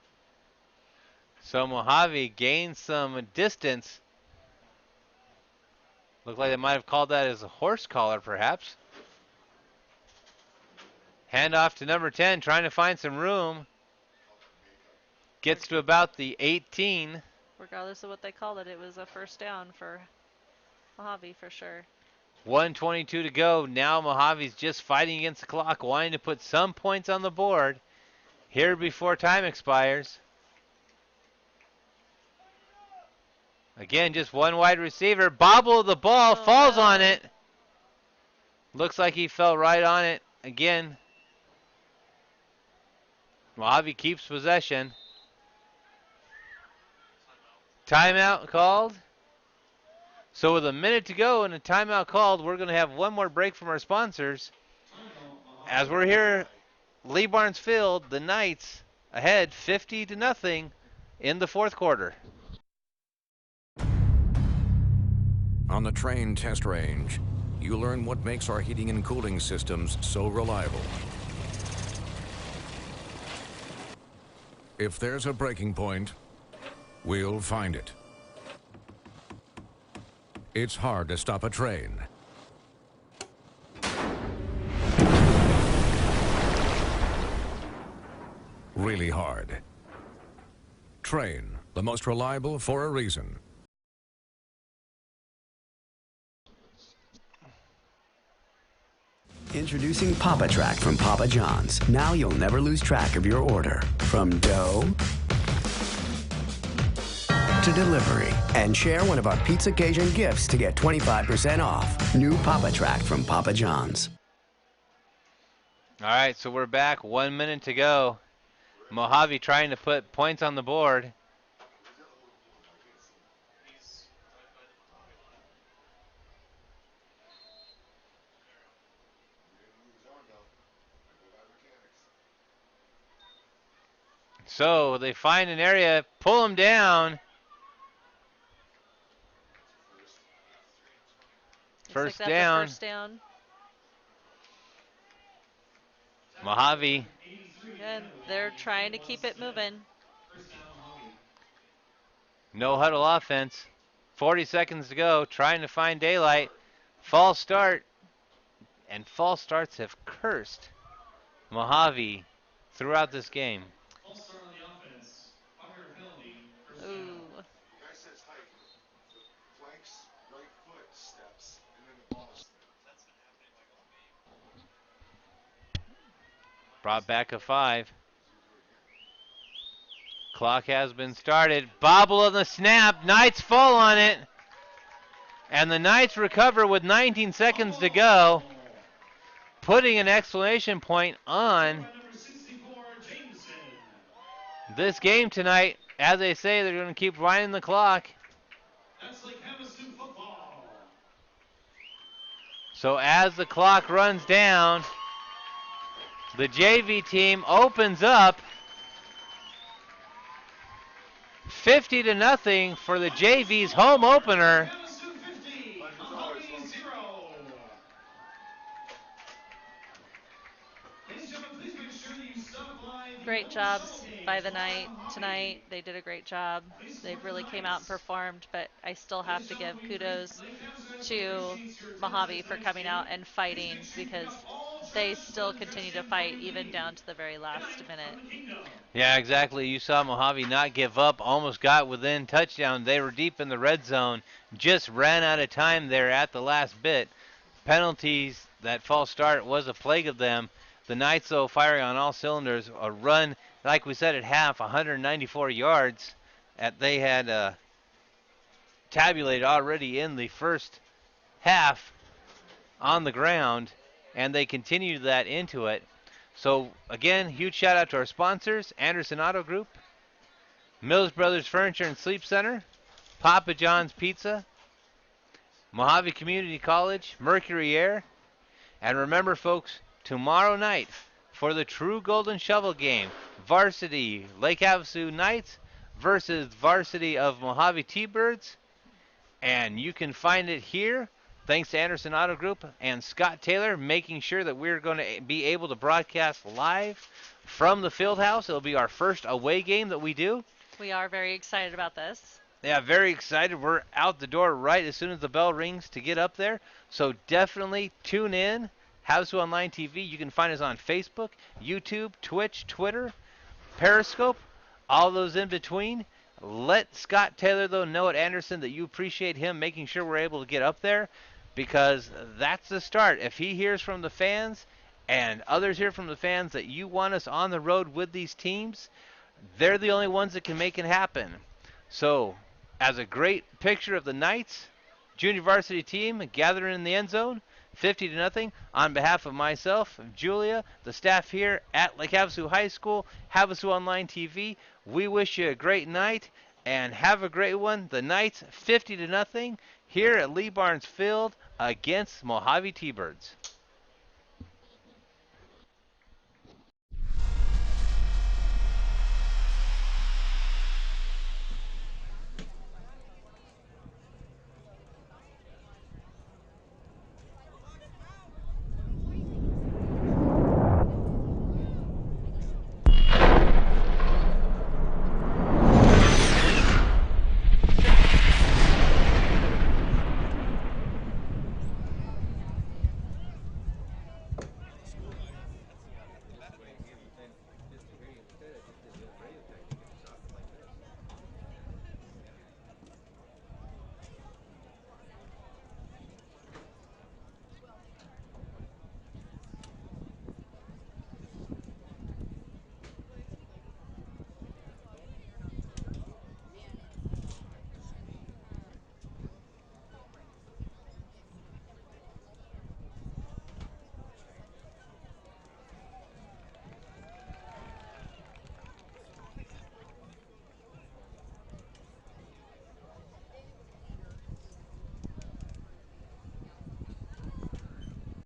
So Mohave gains some distance. Looked like they might have called that as a horse collar, perhaps. Hand off to number 10, trying to find some room. Gets to about the 18. Regardless of what they called it, it was a first down for Mohave for sure. 1:22 to go. Now Mojave's just fighting against the clock, wanting to put some points on the board here before time expires. Again, just one wide receiver. Bobble of the ball, falls on it. Looks like he fell right on it again. Mohave keeps possession. Timeout called. So with a minute to go and a timeout called, we're going to have one more break from our sponsors. As we're here, Lee Barnes Field, the Knights ahead 50-0 in the fourth quarter. On the train test range, you learn what makes our heating and cooling systems so reliable. If there's a breaking point, we'll find it. It's hard to stop a train. Really hard. Train, the most reliable for a reason. Introducing Papa Track from Papa John's. Now you'll never lose track of your order. From dough to delivery. And share one of our Pizza Cajun gifts to get 25% off. New Papa Track from Papa John's. All right, so we're back. 1 minute to go. Mohave trying to put points on the board. So they find an area, pull him down. First down. First down. Mohave. And they're trying to keep it moving. No huddle offense. 40 seconds to go. Trying to find daylight. False start. And false starts have cursed Mohave throughout this game. Ooh. The guy sets height. The flanks, right foot steps, and then the ball steps. Brought back a 5. Clock has been started. Bobble on the snap. Knights fall on it. And the Knights recover with 19 seconds to go. Putting an exclamation point on this game tonight. As they say, they're going to keep winding the clock. That's like Havasu football. So as the clock runs down, the JV team opens up 50-0 for the JV's home opener. Havasu 50, Mohave 0. Ladies and gentlemen, please make sure that you stop by the Great jobs by the night tonight. They did a great job. They really came out and performed, but I still have to give kudos to Mohave for coming out and fighting, because they still continue to fight even down to the very last minute. Yeah, exactly. You saw Mohave not give up, almost got within touchdown. They were deep in the red zone, just ran out of time there at the last bit. Penalties, that false start was a plague of them. The Knights, though, firing on all cylinders. A run, like we said at half, 194 yards. They had tabulated already in the first half on the ground. and they continue that into it. So again, huge shout out to our sponsors, Anderson Auto Group, Mills Brothers Furniture and Sleep Center, Papa John's Pizza, Mohave Community College, Mercury Air, and remember folks, tomorrow night for the true Golden Shovel game, varsity Lake Havasu Knights versus varsity of Mohave T-Birds, and you can find it here thanks to Anderson Auto Group and Scott Taylor making sure that we're going to be able to broadcast live from the field house. It'll be our first away game that we do. We are very excited about this. Yeah, very excited. We're out the door right as soon as the bell rings to get up there. So definitely tune in. Havasu Online TV. You can find us on Facebook, YouTube, Twitch, Twitter, Periscope, all those in between. Let Scott Taylor, though, know at Anderson that you appreciate him making sure we're able to get up there, because that's the start. If he hears from the fans and others hear from the fans that you want us on the road with these teams, they're the only ones that can make it happen. So, as a great picture of the Knights junior varsity team gathering in the end zone, 50-0, on behalf of myself, Julia, the staff here at Lake Havasu High School, Havasu Online TV, we wish you a great night and have a great one. The Knights 50-0 here at Lee Barnes Field against Mohave T-Birds.